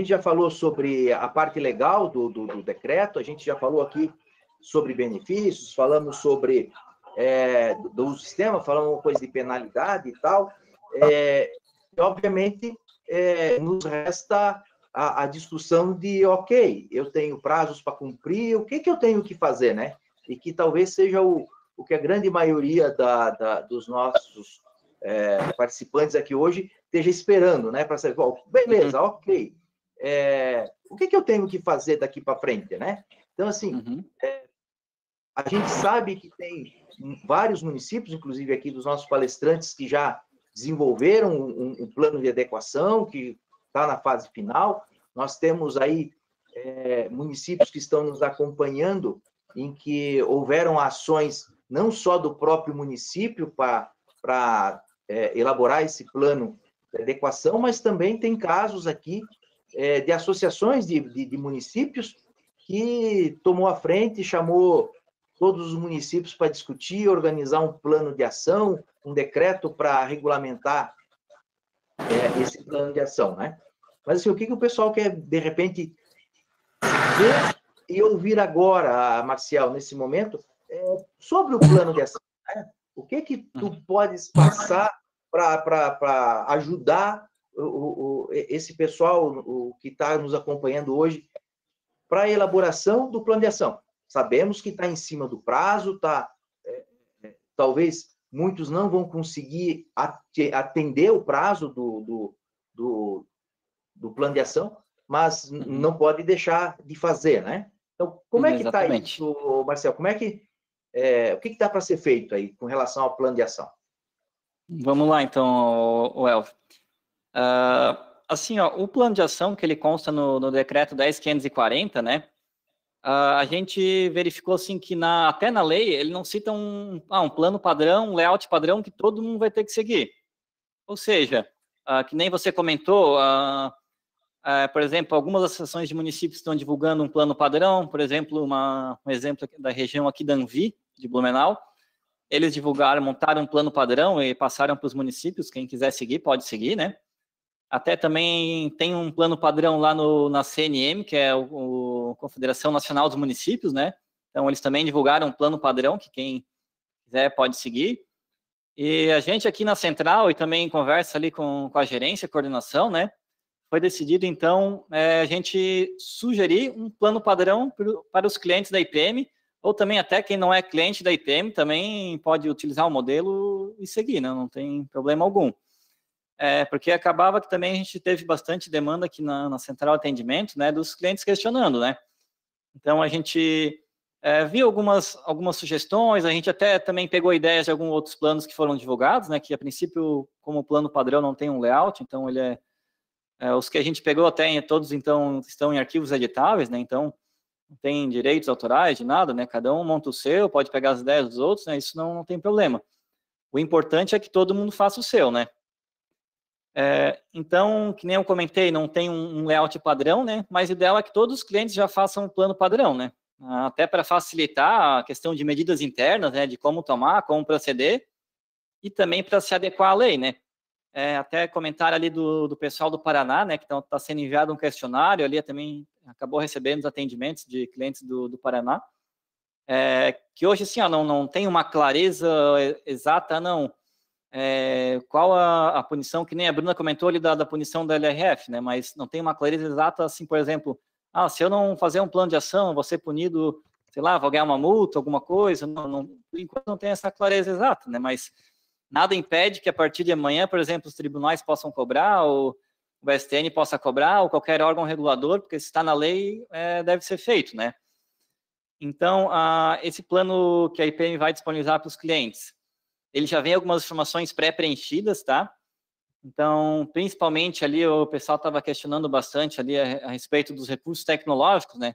já falou sobre a parte legal do decreto, a gente já falou aqui sobre benefícios, falamos sobre do sistema, falamos uma coisa de penalidade e tal. E, obviamente, nos resta a discussão de, ok, eu tenho prazos para cumprir, o que eu tenho que fazer, né? E que talvez seja o que a grande maioria dos nossos participantes aqui hoje esteja esperando, né? Para saber, bom, beleza, ok. O que eu tenho que fazer daqui para frente, né? Então, assim, a gente sabe que tem vários municípios, inclusive aqui dos nossos palestrantes, que já desenvolveram um plano de adequação, que está na fase final. Nós temos aí municípios que estão nos acompanhando, em que houveram ações não só do próprio município para elaborar esse plano de adequação, mas também tem casos aqui de associações de municípios que tomou a frente, chamou todos os municípios para discutir, organizar um plano de ação, um decreto para regulamentar esse plano de ação, né? Mas, assim, o que o pessoal quer, de repente, ver e ouvir agora, Marcial, nesse momento, sobre o plano de ação, né? O que tu podes passar para ajudar esse pessoal que está nos acompanhando hoje para a elaboração do plano de ação? Sabemos que está em cima do prazo, talvez muitos não vão conseguir atender o prazo do plano de ação, mas não pode deixar de fazer, né? Então, como é que está isso, Marcelo? Como é que o que está para ser feito aí com relação ao plano de ação? Vamos lá, então, o Elvio. Assim, ó, o plano de ação que ele consta no decreto 10.540, né? A gente verificou assim que até na lei ele não cita um plano padrão, um layout padrão que todo mundo vai ter que seguir. Ou seja, que nem você comentou, por exemplo, algumas associações de municípios estão divulgando um plano padrão, por exemplo, um exemplo da região aqui da Anvi, de Blumenau, eles divulgaram, montaram um plano padrão e passaram para os municípios, quem quiser seguir pode seguir, né? Até também tem um plano padrão lá na CNM, que é a Confederação Nacional dos Municípios, né? Então, eles também divulgaram um plano padrão, que quem quiser pode seguir. E a gente aqui na Central, e também em conversa ali com a gerência, a coordenação, né? Foi decidido, então, a gente sugerir um plano padrão para os clientes da IPM, ou também até quem não é cliente da IPM também pode utilizar o modelo e seguir, né? Não tem problema algum. Porque acabava que também a gente teve bastante demanda aqui na Central Atendimento, né, dos clientes questionando, né? Então, a gente viu algumas sugestões, a gente até também pegou ideias de alguns outros planos que foram divulgados, né, que a princípio, como plano padrão, não tem um layout, então ele os que a gente pegou até todos, então, estão em arquivos editáveis, né, então não tem direitos autorais de nada, né, cada um monta o seu, pode pegar as ideias dos outros, né, isso não tem problema. O importante é que todo mundo faça o seu, né? Então, que nem eu comentei, não tem um layout padrão, né? Mas o ideal é que todos os clientes já façam um plano padrão, né? Até para facilitar a questão de medidas internas, né? De como tomar, como proceder, e também para se adequar à lei, né? Até comentário ali do pessoal do Paraná, né? Que está sendo enviado um questionário, ali também acabou recebendo os atendimentos de clientes do Paraná, que hoje, assim, ó, não tem uma clareza exata, não. Qual a punição, que nem a Bruna comentou ali da punição da LRF, né? Mas não tem uma clareza exata, assim, por exemplo, se eu não fazer um plano de ação, vou ser punido, sei lá, vou ganhar uma multa, alguma coisa, por enquanto não tem essa clareza exata, né? Mas nada impede que a partir de amanhã, por exemplo, os tribunais possam cobrar, ou o STN possa cobrar, ou qualquer órgão regulador, porque se está na lei, deve ser feito, né? Então, esse plano que a IPM vai disponibilizar para os clientes, ele já vem algumas informações pré-preenchidas, tá? Então, principalmente ali, o pessoal estava questionando bastante ali a respeito dos recursos tecnológicos, né?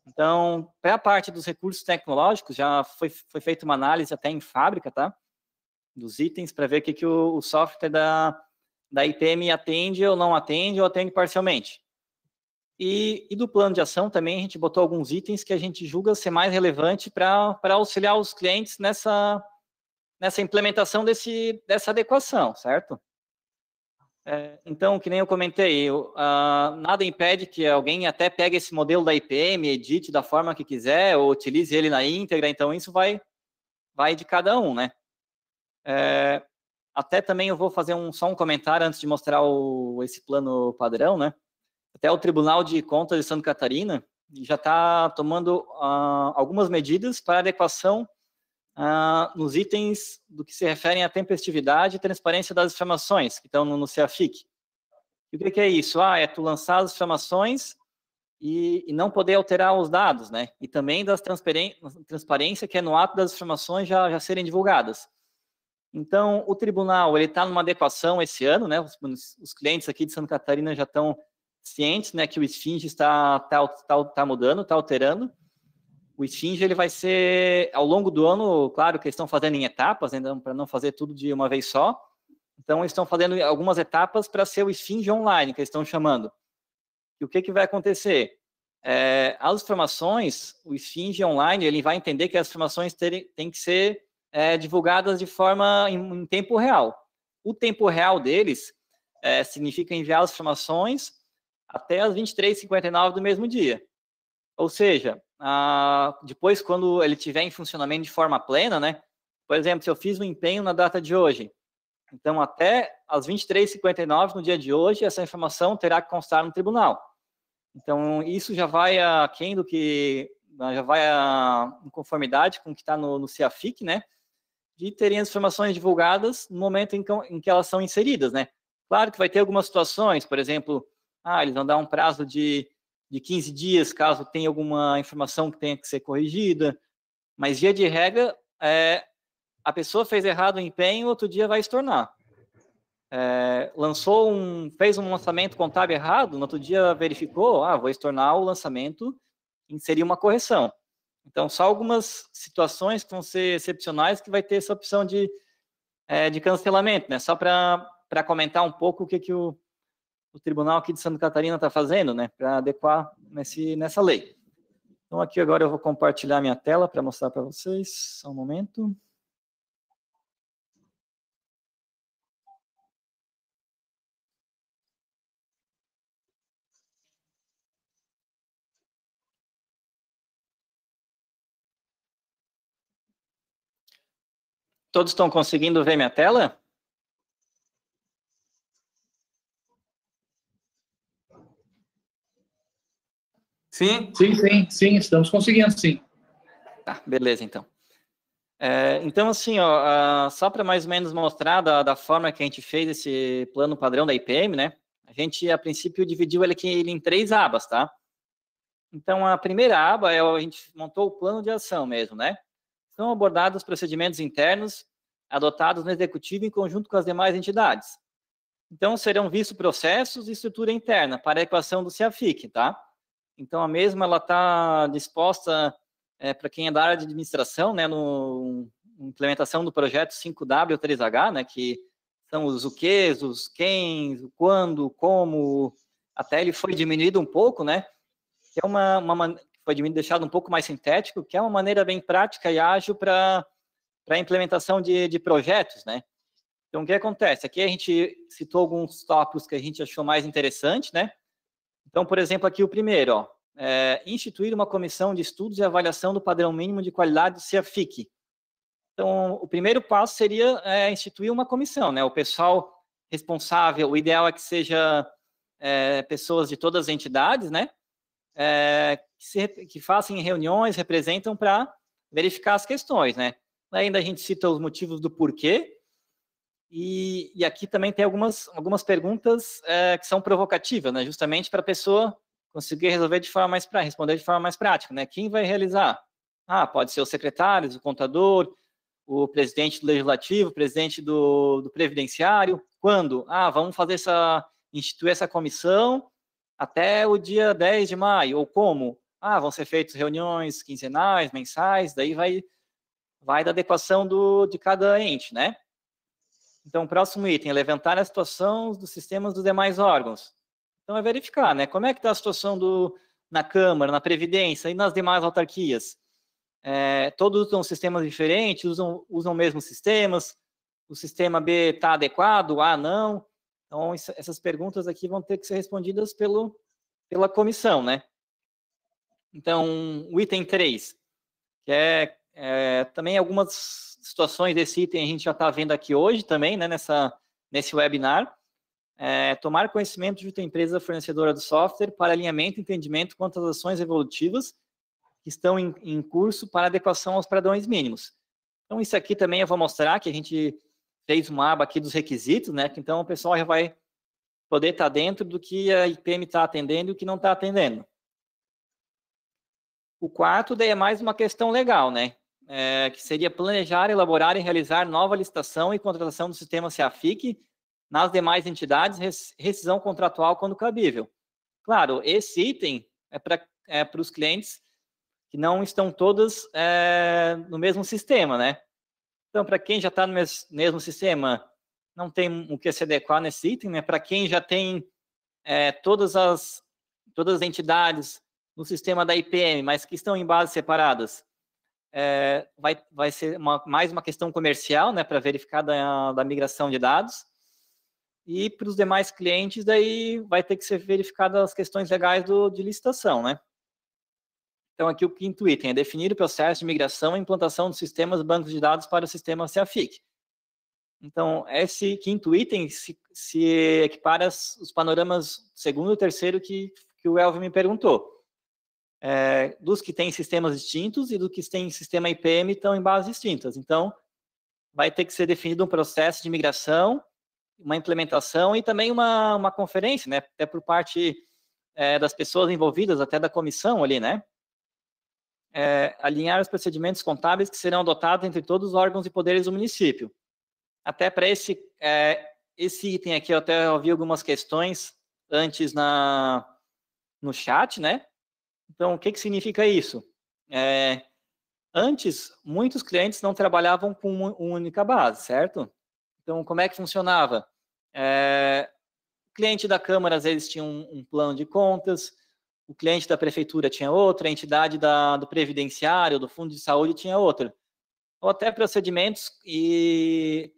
Então, para a parte dos recursos tecnológicos, já foi feita uma análise até em fábrica, tá? Dos itens, para ver o que o software da IPM atende ou não atende, ou atende parcialmente. E do plano de ação também, a gente botou alguns itens que a gente julga ser mais relevante para auxiliar os clientes nessa implementação dessa adequação, certo? Então, que nem eu comentei, nada impede que alguém até pegue esse modelo da IPM, edite da forma que quiser, ou utilize ele na íntegra, então isso vai de cada um, né? Até também eu vou fazer só um comentário antes de mostrar esse plano padrão, né? até o Tribunal de Contas de Santa Catarina já está tomando algumas medidas para adequação nos itens do que se referem à tempestividade e transparência das informações, que estão no CEAFIC. E o que é isso? É tu lançar as informações e não poder alterar os dados, né? E também das transparência, que é no ato das informações já serem divulgadas. Então, o tribunal, ele está numa adequação esse ano, né? Os clientes aqui de Santa Catarina já estão cientes, né, que o Esfinge está mudando, está alterando. O Esfinge, ele vai ser, ao longo do ano, claro que eles estão fazendo em etapas, né, para não fazer tudo de uma vez só. Então, eles estão fazendo algumas etapas para ser o Esfinge online, que eles estão chamando. E o que vai acontecer? As informações, o Esfinge online, ele vai entender que as informações têm que ser divulgadas de forma em tempo real. O tempo real deles significa enviar as informações até as 23h59 do mesmo dia. Ou seja, depois, quando ele estiver em funcionamento de forma plena, né? Por exemplo, se eu fiz um empenho na data de hoje, então até as 23h59 no dia de hoje, essa informação terá que constar no tribunal. Então, isso já vai aquém do que, já vai em conformidade com o que está no CEAFIC, né? De terem as informações divulgadas no momento em que elas são inseridas, né? Claro que vai ter algumas situações, por exemplo, eles vão dar um prazo de 15 dias, caso tenha alguma informação que tenha que ser corrigida, mas, via de regra, a pessoa fez errado o empenho, outro dia vai estornar. Fez um lançamento contábil errado, no outro dia verificou, vou estornar o lançamento, inserir uma correção. Então, só algumas situações que vão ser excepcionais que vai ter essa opção de cancelamento, né? Só para comentar um pouco o que o Tribunal aqui de Santa Catarina está fazendo, né? Para adequar nessa lei. Então, aqui agora eu vou compartilhar minha tela para mostrar para vocês. Só um momento. Todos estão conseguindo ver minha tela? Sim, estamos conseguindo, sim. Tá, beleza, então. Então, assim, só para mais ou menos mostrar da forma que a gente fez esse plano padrão da IPM, né? A gente, a princípio, dividiu ele em 3 abas, tá? Então, a primeira aba a gente montou o plano de ação mesmo, né? São abordados os procedimentos internos adotados no Executivo em conjunto com as demais entidades. Então, serão vistos processos e estrutura interna para a equação do CEAFIC, tá? Então, a mesma ela está disposta para quem é da área de administração, né, no implementação do projeto 5W3H, né, que são os o quês, os quens, o quando, como, até ele foi diminuído um pouco, né, que é foi deixado um pouco mais sintético, que é uma maneira bem prática e ágil para a implementação de projetos, né. Então, o que acontece? Aqui a gente citou alguns tópicos que a gente achou mais interessante, né. Então, por exemplo, aqui o primeiro, instituir uma comissão de estudos e avaliação do padrão mínimo de qualidade do CEAFIC. Então, o primeiro passo seria instituir uma comissão, né? O pessoal responsável, o ideal é que seja pessoas de todas as entidades, né? Que façam reuniões, representam para verificar as questões, né? Ainda a gente cita os motivos do porquê, e aqui também tem algumas perguntas que são provocativas, né? Justamente para a pessoa conseguir responder de forma mais prática, né? Quem vai realizar? Pode ser os secretários, o contador, o presidente do legislativo, o presidente do previdenciário. Quando? Vamos instituir essa comissão até o dia 10 de maio. Ou como? Vão ser feitas reuniões quinzenais, mensais, daí vai da adequação de cada ente, né? Então, o próximo item, levantar a situação dos sistemas dos demais órgãos. Então, é verificar, né? Como é que está a situação na Câmara, na Previdência e nas demais autarquias. Todos usam sistemas diferentes, usam mesmos sistemas, o sistema B está adequado, o A não. Então, essas perguntas aqui vão ter que ser respondidas pela comissão, né? Então, o item 3, que também algumas situações desse item a gente já está vendo aqui hoje também, né, nesse webinar. tomar conhecimento de outra empresa fornecedora do software para alinhamento e entendimento quanto às ações evolutivas que estão em curso para adequação aos padrões mínimos. Então, isso aqui também eu vou mostrar que a gente fez uma aba aqui dos requisitos, né? Então, o pessoal já vai poder estar dentro do que a IPM está atendendo e o que não está atendendo. O quarto, daí é mais uma questão legal, né? Que seria planejar, elaborar e realizar nova licitação e contratação do sistema CEAFIC nas demais entidades, rescisão contratual quando cabível. Claro, esse item é para os clientes que não estão todos no mesmo sistema, né? Então, para quem já está no mesmo sistema, não tem o que se adequar nesse item, né? Para quem já tem todas as entidades no sistema da IPM, mas que estão em bases separadas, vai ser mais uma questão comercial, né? Para verificar da migração de dados. E para os demais clientes, daí vai ter que ser verificadas as questões legais de licitação, né? Então, aqui o quinto item é definir o processo de migração e implantação dos sistemas bancos de dados para o sistema CEAFIC. Então, esse quinto item se equipara aos panoramas segundo e terceiro que o Elvio me perguntou. Dos que têm sistemas distintos e do que têm sistema IPM estão em bases distintas. Então, vai ter que ser definido um processo de migração, uma implementação e também uma conferência, né? Até por parte das pessoas envolvidas, até da comissão ali, né? Alinhar os procedimentos contábeis que serão adotados entre todos os órgãos e poderes do município. Até para esse item aqui, eu até ouvi algumas questões antes no chat, né? Então, o que significa isso? Antes, muitos clientes não trabalhavam com uma única base, certo? Então, como é que funcionava? O cliente da Câmara, às vezes, tinha um plano de contas, o cliente da Prefeitura tinha outra, a entidade do Previdenciário, do Fundo de Saúde tinha outra. Ou até procedimentos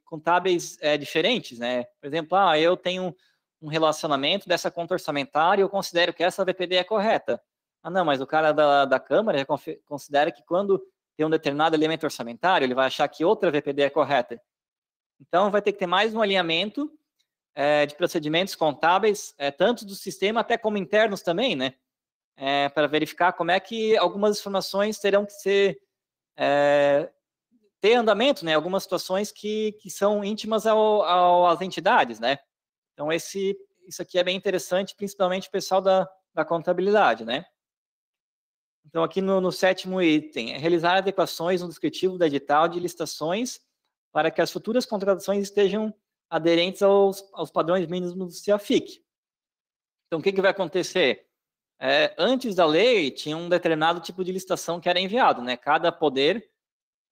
contábeis diferentes, né? Por exemplo, eu tenho um relacionamento dessa conta orçamentária e eu considero que essa VPD é correta. Não, mas o cara da Câmara já considera que quando tem um determinado elemento orçamentário, ele vai achar que outra VPD é correta. Então, vai ter que ter mais um alinhamento de procedimentos contábeis, tanto do sistema até como internos também, né? Para verificar como é que algumas informações terão que ter andamento, né? Algumas situações que são íntimas às entidades, né? Então, isso aqui é bem interessante, principalmente o pessoal da contabilidade, né? Então, aqui no sétimo item, realizar adequações no descritivo do edital de licitações para que as futuras contratações estejam aderentes aos padrões mínimos do CEAFIC. Então, o que vai acontecer? Antes da lei, tinha um determinado tipo de licitação que era enviado, né? Cada poder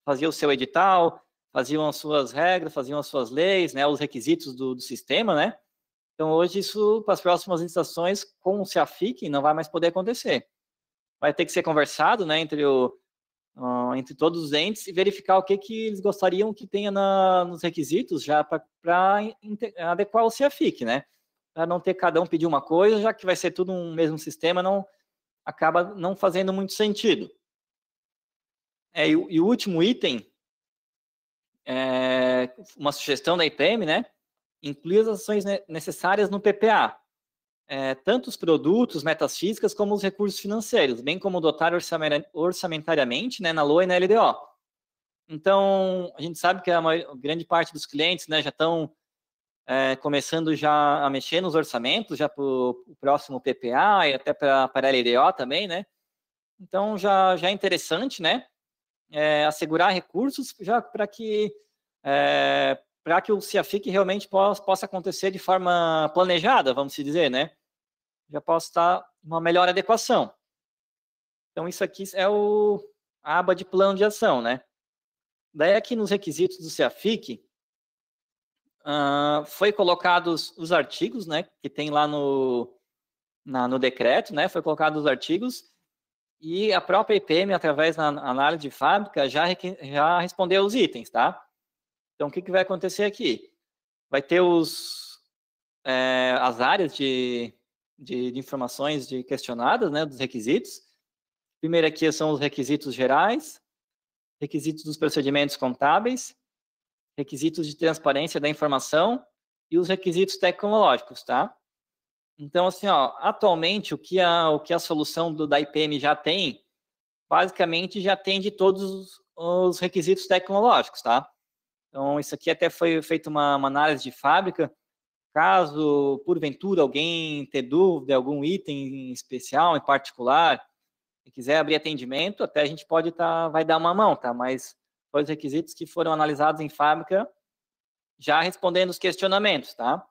fazia o seu edital, faziam as suas regras, faziam as suas leis, né? Os requisitos do sistema, né? Então, hoje, isso, para as próximas licitações, com o CEAFIC, não vai mais poder acontecer. Vai ter que ser conversado, né? Entre todos os entes e verificar o que eles gostariam que tenha nos requisitos já para adequar o CEAFIC, né? Para não ter cada um pedir uma coisa, já que vai ser tudo um mesmo sistema, acaba não fazendo muito sentido. E o último item, uma sugestão da IPM, né? Incluir as ações necessárias no PPA, tanto os produtos, metas físicas, como os recursos financeiros, bem como dotar orçamentariamente, né, na LOA e na LDO. Então, a gente sabe que a grande parte dos clientes, né, já estão começando já a mexer nos orçamentos, já para o próximo PPA e até para a LDO também, né? Então, já é interessante, né, assegurar recursos já para que o CEAFIC realmente possa acontecer de forma planejada, vamos dizer, né? Já possa estar uma melhor adequação. Então, isso aqui é a aba de plano de ação, né? Daí, aqui nos requisitos do CEAFIC, foi colocados os artigos, né? Que tem lá no decreto, né? Foi colocado os artigos e a própria IPM, através da análise de fábrica, já respondeu os itens, tá? Então, o que vai acontecer aqui? Vai ter as áreas de informações questionadas, né, dos requisitos. Primeiro aqui são os requisitos gerais, requisitos dos procedimentos contábeis, requisitos de transparência da informação, e os requisitos tecnológicos, tá? Então, assim, ó, atualmente, o que a solução da IPM já tem, basicamente já atende todos os requisitos tecnológicos, tá? Então, isso aqui até foi feita uma análise de fábrica. Caso, porventura, alguém ter dúvida, algum item especial, em particular, e quiser abrir atendimento, até a gente vai dar uma mão, tá? Mas foi os requisitos que foram analisados em fábrica, já respondendo os questionamentos, tá?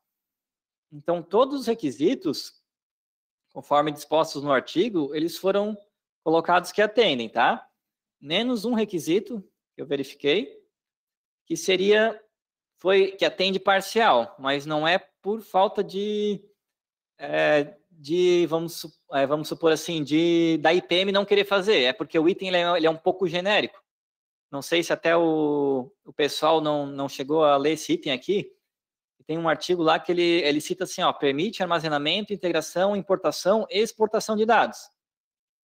Então, todos os requisitos, conforme dispostos no artigo, eles foram colocados que atendem, tá? Menos um requisito, que eu verifiquei, que que atende parcial, mas não é por falta vamos supor assim, da IPM não querer fazer, é porque o item ele é um pouco genérico. Não sei se até o pessoal não chegou a ler esse item aqui. Tem um artigo lá que ele cita assim, ó, permite armazenamento, integração, importação e exportação de dados.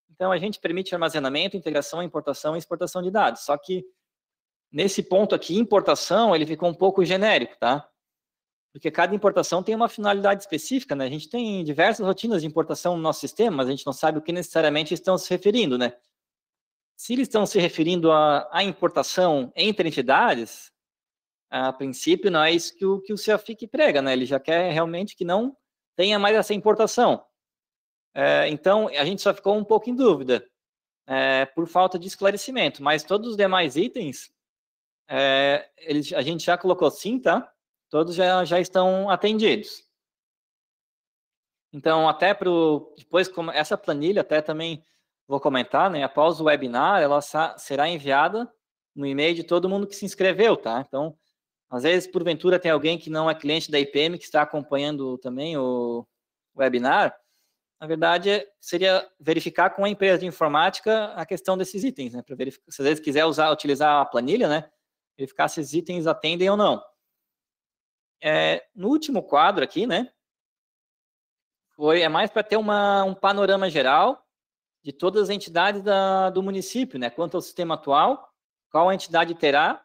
Então, a gente permite armazenamento, integração, importação e exportação de dados. Só que, nesse ponto aqui, importação, ele ficou um pouco genérico, tá? Porque cada importação tem uma finalidade específica, né? A gente tem diversas rotinas de importação no nosso sistema, mas a gente não sabe o que necessariamente estão se referindo, né? Se eles estão se referindo à importação entre entidades, a princípio não é isso que o CEAFIC prega, né? Ele já quer realmente que não tenha mais essa importação. Então, a gente só ficou um pouco em dúvida, por falta de esclarecimento, mas todos os demais itens, a gente já colocou sim, tá? Todos já estão atendidos. Então, até depois, como essa planilha, até também vou comentar, né? Após o webinar, ela será enviada no e-mail de todo mundo que se inscreveu, tá? Então, às vezes, porventura, tem alguém que não é cliente da IPM, que está acompanhando também o webinar. Na verdade, seria verificar com a empresa de informática a questão desses itens, né? Para verificar, se às vezes quiser utilizar a planilha, né? Verificar se esses itens atendem ou não. No último quadro aqui, né? É mais para ter um panorama geral de todas as entidades do município, né? Quanto ao sistema atual, qual a entidade terá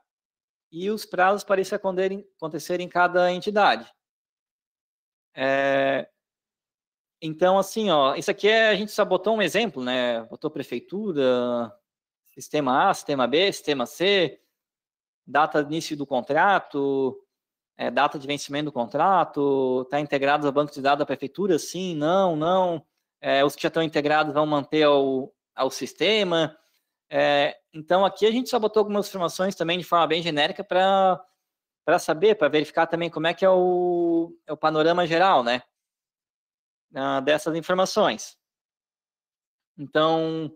e os prazos para isso acontecer em cada entidade. Então, assim, ó, isso aqui a gente só botou um exemplo, né? Botou prefeitura, sistema A, sistema B, sistema C, data de início do contrato, data de vencimento do contrato, está integrado ao banco de dados da prefeitura? Sim, não. Os que já estão integrados vão manter ao sistema. Então, aqui a gente só botou algumas informações também de forma bem genérica para saber, para verificar também como é que é o panorama geral, né? Dessas informações. Então,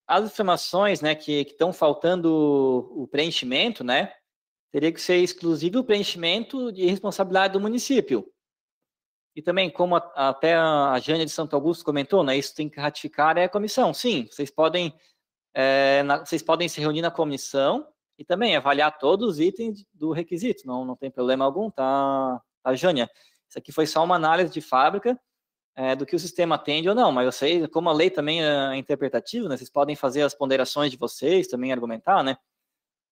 as informações, né, que estão faltando o preenchimento, né, teria que ser exclusivo o preenchimento de responsabilidade do município. E também, como até a Jânia de Santo Augusto comentou, né, isso tem que ratificar a comissão. Sim, vocês podem se reunir na comissão e também avaliar todos os itens do requisito, não tem problema algum, tá, Jânia? Isso aqui foi só uma análise de fábrica do que o sistema atende ou não, mas eu sei, como a lei também é interpretativa, né, vocês podem fazer as ponderações de vocês, também argumentar, né?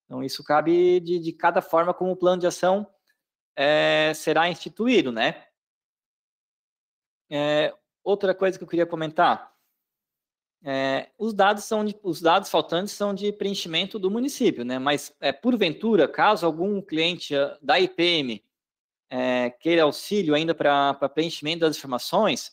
Então, isso cabe de cada forma como o plano de ação será instituído, né? Outra coisa que eu queria comentar, os dados faltantes são de preenchimento do município, né? Mas, porventura, caso algum cliente da IPM queira auxílio ainda para preenchimento das informações,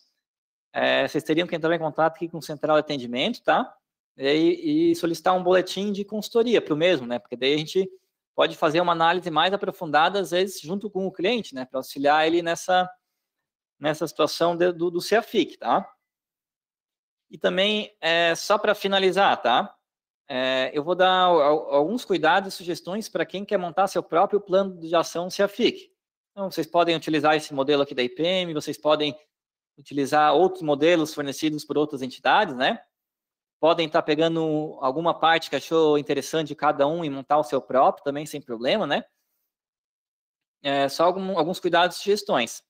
vocês teriam que entrar em contato aqui com o Central de Atendimento, tá? E solicitar um boletim de consultoria para o mesmo, né? Porque daí a gente pode fazer uma análise mais aprofundada, às vezes, junto com o cliente, né? Para auxiliar ele nessa situação do CEAFIC, tá? E também, só para finalizar, tá? Eu vou dar alguns cuidados e sugestões para quem quer montar seu próprio plano de ação CEAFIC. Então, vocês podem utilizar esse modelo aqui da IPM, vocês podem utilizar outros modelos fornecidos por outras entidades, né? Podem estar pegando alguma parte que achou interessante de cada um e montar o seu próprio também, sem problema, né? Só alguns cuidados e sugestões.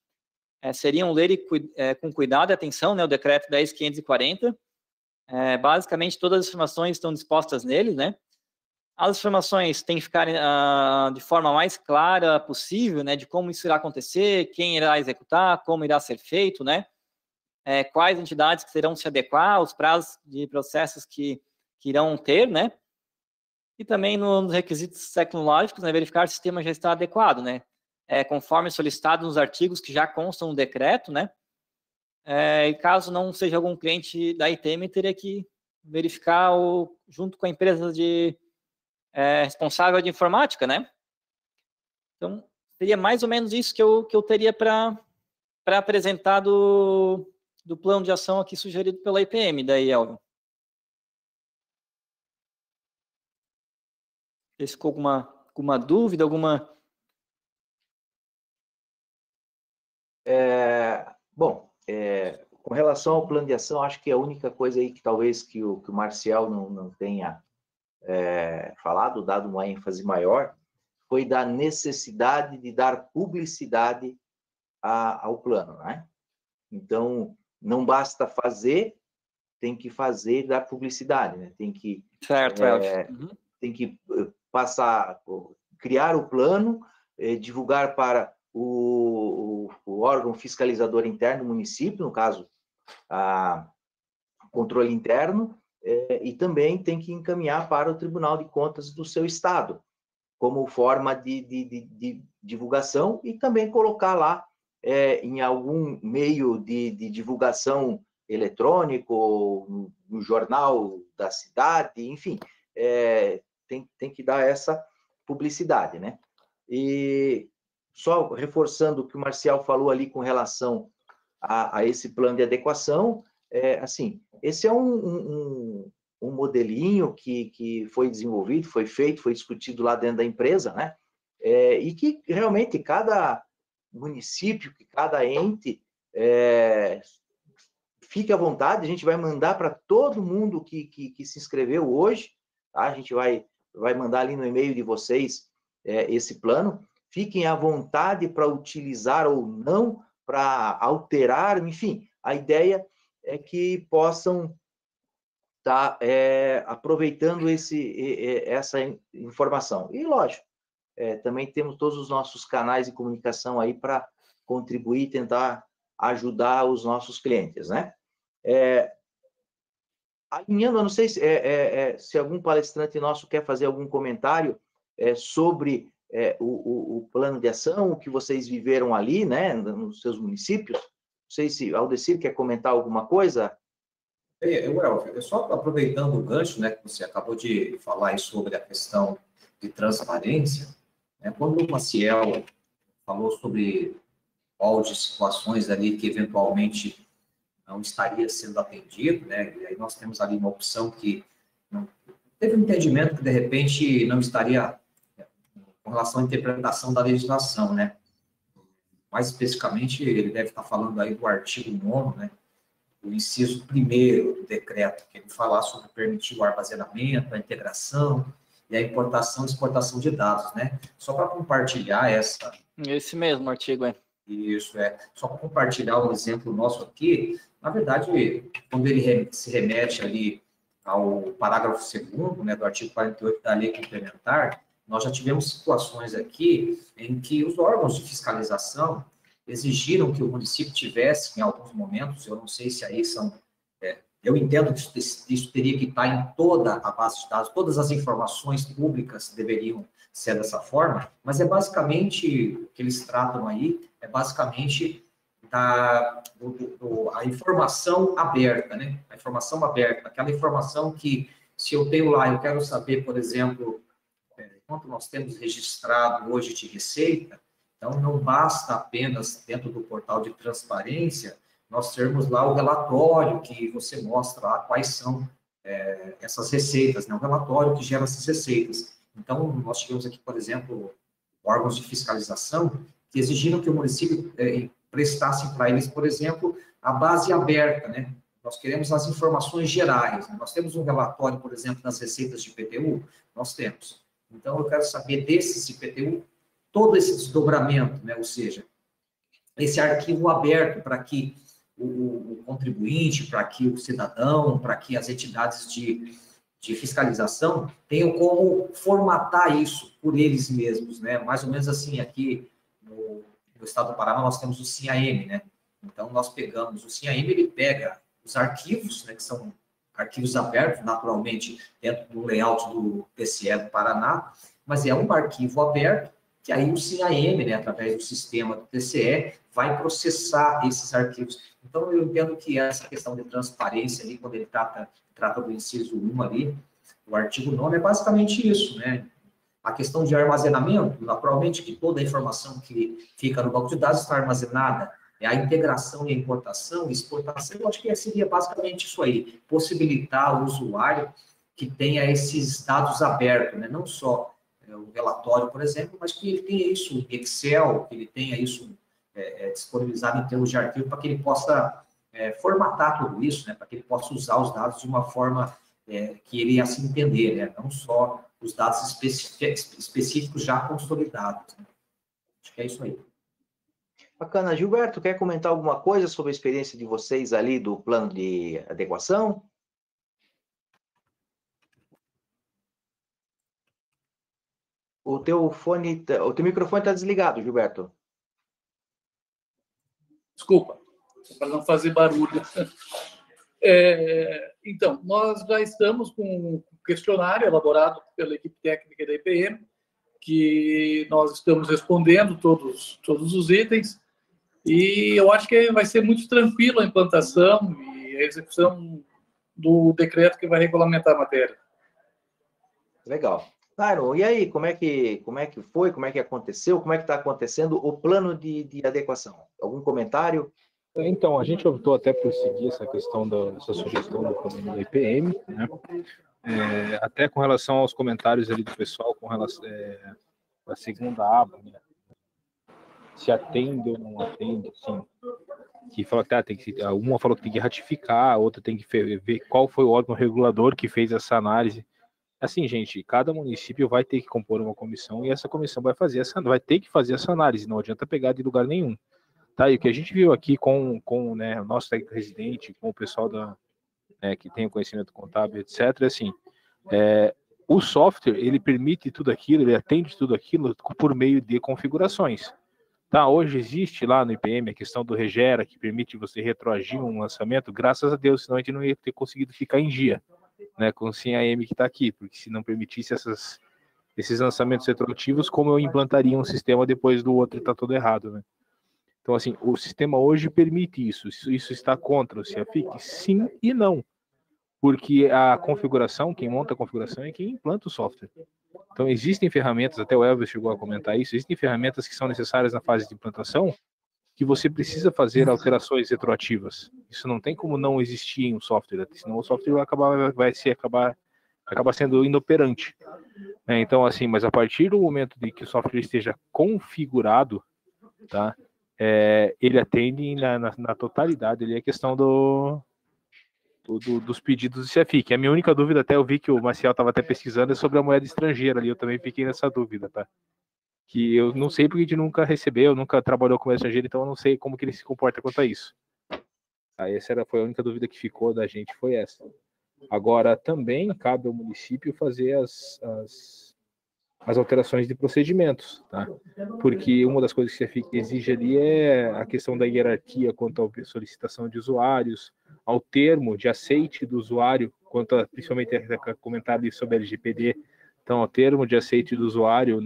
Seriam ler com cuidado e atenção, né, o decreto 10.540. Basicamente, todas as informações estão dispostas nele, né? As informações têm que ficar de forma mais clara possível, né, de como isso irá acontecer, quem irá executar, como irá ser feito, né, quais entidades que terão se adequar, os prazos de processos que irão ter, né, e também nos requisitos tecnológicos, né, verificar se o sistema já está adequado, né, conforme solicitado nos artigos que já constam no decreto, né, e caso não seja algum cliente da ITM, teria que verificar junto com a empresa responsável de informática, né? Então, seria mais ou menos isso que eu teria para apresentar do plano de ação aqui sugerido pela IPM, daí, Elvio. Se ficou alguma dúvida, alguma... Bom, com relação ao plano de ação, acho que a única coisa aí que talvez que o Marcial não tenha falado, dado uma ênfase maior, foi da necessidade de dar publicidade ao plano, né? Então, não basta fazer, tem que fazer e dar publicidade, né? Tem que, certo, tem que criar o plano, divulgar para o órgão fiscalizador interno do município, no caso, o controle interno, e também tem que encaminhar para o Tribunal de Contas do seu estado, como forma de divulgação, e também colocar lá em algum meio de divulgação eletrônico, no jornal da cidade, enfim, tem que dar essa publicidade, né? E só reforçando o que o Marcial falou ali com relação a esse plano de adequação, assim, esse é um modelinho que foi desenvolvido, foi feito, foi discutido lá dentro da empresa, né? E que realmente cada município, que cada ente fique à vontade, a gente vai mandar para todo mundo que se inscreveu hoje, tá? A gente vai mandar ali no e-mail de vocês esse plano. Fiquem à vontade para utilizar ou não, para alterar, enfim, a ideia é que possam estar aproveitando essa informação. E, lógico, também temos todos os nossos canais de comunicação aí para contribuir e tentar ajudar os nossos clientes, né? Alinhando, eu não sei se algum palestrante nosso quer fazer algum comentário sobre o plano de ação, o que vocês viveram ali, né, nos seus municípios. Não sei se Aldecir quer comentar alguma coisa. Eu só aproveitando o gancho, né, que você acabou de falar aí sobre a questão de transparência, né, quando o Maciel falou sobre molde de situações ali que eventualmente não estaria sendo atendido, né, e aí nós temos ali uma opção que não, teve um entendimento que de repente não estaria com relação à interpretação da legislação, né? Mais especificamente, ele deve estar falando aí do artigo 9º, né? O inciso 1º do decreto, que ele fala sobre permitir o armazenamento, a integração e a importação e exportação de dados, né? Só para compartilhar essa... Esse mesmo artigo, Isso, só para compartilhar um exemplo nosso aqui, na verdade, quando ele se remete ali ao parágrafo 2º, né, do artigo 48 da lei complementar, nós já tivemos situações aqui em que os órgãos de fiscalização exigiram que o município tivesse, em alguns momentos, eu não sei se aí são... eu entendo que isso teria que estar em toda a base de dados, todas as informações públicas deveriam ser dessa forma, mas basicamente, o que eles tratam aí, basicamente a informação aberta, né? A informação aberta, aquela informação que, se eu tenho lá, eu quero saber, por exemplo, quanto nós temos registrado hoje de receita, então não basta apenas, dentro do portal de transparência, nós termos lá o relatório que você mostra lá quais são essas receitas, né? O relatório que gera essas receitas. Então, nós tivemos aqui, por exemplo, órgãos de fiscalização que exigiram que o município prestasse para eles, por exemplo, a base aberta, né? Nós queremos as informações gerais, né? Nós temos um relatório, por exemplo, das receitas de IPTU? Nós temos. Então, eu quero saber desses IPTU, todo esse desdobramento, né? Ou seja, esse arquivo aberto para que o contribuinte, para que o cidadão, para que as entidades de de fiscalização tenham como formatar isso por eles mesmos, né? Mais ou menos assim, aqui no estado do Paraná nós temos o CIAM, né? Então nós pegamos, o CIAM ele pega os arquivos, né, que são arquivos abertos, naturalmente, dentro do layout do TCE do Paraná, mas é um arquivo aberto que aí o CIAM, né, através do sistema do TCE, vai processar esses arquivos. Então, eu entendo que essa questão de transparência ali, quando ele trata do inciso 1 ali, o artigo 9 é basicamente isso, né? A questão de armazenamento, naturalmente que toda a informação que fica no banco de dados está armazenada, a integração e a importação e exportação, eu acho que seria basicamente isso aí, possibilitar ao usuário que tenha esses dados abertos, né? Não só o relatório, por exemplo, mas que ele tenha isso em Excel, que ele tenha isso disponibilizado em termos de arquivo, para que ele possa formatar tudo isso, né? Para que ele possa usar os dados de uma forma que ele assim entender, né? Não só os dados específicos já consolidados. Né? Acho que é isso aí. Bacana. Gilberto, quer comentar alguma coisa sobre a experiência de vocês ali do plano de adequação? O teu microfone está desligado, Gilberto. Desculpa, para não fazer barulho. Então, nós já estamos com um questionário elaborado pela equipe técnica da IPM, que nós estamos respondendo todos os itens, e eu acho que vai ser muito tranquilo a implantação e a execução do decreto que vai regulamentar a matéria. Legal. Claro, e aí, como é que foi, como é que aconteceu, como é que está acontecendo o plano de adequação? Algum comentário? Então, a gente optou até por seguir essa questão dessa sugestão do convênio da IPM, né? Até com relação aos comentários ali do pessoal, com relação à segunda aba, né? Se atende ou não atende, assim, que fala que uma falou que tem que ratificar, a outra tem que ver qual foi o órgão regulador que fez essa análise. Assim, gente, cada município vai ter que compor uma comissão e essa comissão vai ter que fazer essa análise, não adianta pegar de lugar nenhum. Tá, e o que a gente viu aqui com né, o nosso técnico residente, com o pessoal que tem o conhecimento contábil, etc., assim, o software, ele permite tudo aquilo, ele atende tudo aquilo por meio de configurações. Tá, hoje existe lá no IPM a questão do Regera, que permite você retroagir um lançamento, graças a Deus, senão a gente não ia ter conseguido ficar em dia, né, com o CIAM que está aqui, porque se não permitisse esses lançamentos retroativos, como eu implantaria um sistema depois do outro e está todo errado, né? Então, assim, o sistema hoje permite isso. Isso está contra o CIAFIC? Sim e não. Porque a configuração, quem monta a configuração é quem implanta o software. Então, existem ferramentas, até o Elvis chegou a comentar isso, existem ferramentas que são necessárias na fase de implantação que você precisa fazer alterações retroativas. Isso não tem como não existir em um software, senão o software vai acabar sendo inoperante. Então, assim, mas a partir do momento de que o software esteja configurado, tá? Ele atende na totalidade ali a questão dos pedidos do CIAFIC. A minha única dúvida, até eu vi que o Marcial estava até pesquisando, é sobre a moeda estrangeira ali. Eu também fiquei nessa dúvida, tá? Que eu não sei porque a gente nunca recebeu, nunca trabalhou com moeda estrangeira, então eu não sei como que ele se comporta quanto a isso. Essa foi a única dúvida que ficou da gente, foi essa. Agora, também cabe ao município fazer as alterações de procedimentos, tá? Porque uma das coisas que a FIC exige ali é a questão da hierarquia quanto à solicitação de usuários, ao termo de aceite do usuário, principalmente comentado sobre a LGPD, então ao termo de aceite do usuário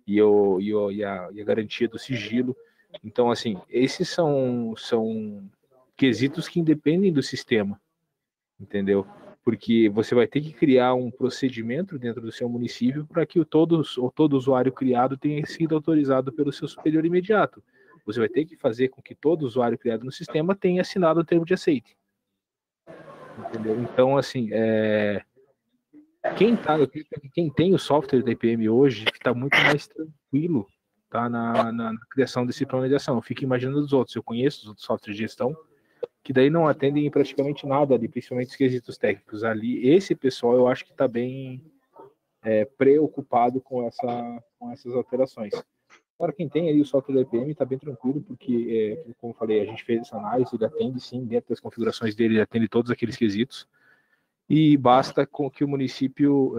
e a garantia do sigilo. Então, assim, esses são quesitos que independem do sistema, entendeu? Porque você vai ter que criar um procedimento dentro do seu município para que todo usuário criado tenha sido autorizado pelo seu superior imediato. Você vai ter que fazer com que todo usuário criado no sistema tenha assinado o termo de aceite. Entendeu? Então, assim, quem tem o software da IPM hoje está muito mais tranquilo, tá, na criação desse plano de ação. Eu fico imaginando os outros. Eu conheço os outros softwares de gestão que daí não atendem praticamente nada ali, principalmente os quesitos técnicos. Ali, esse pessoal eu acho que está bem preocupado com essas alterações. Agora, quem tem aí o software da IPM está bem tranquilo, porque, como eu falei, a gente fez essa análise, ele atende sim, dentro das configurações dele, ele atende todos aqueles quesitos. e basta com que o município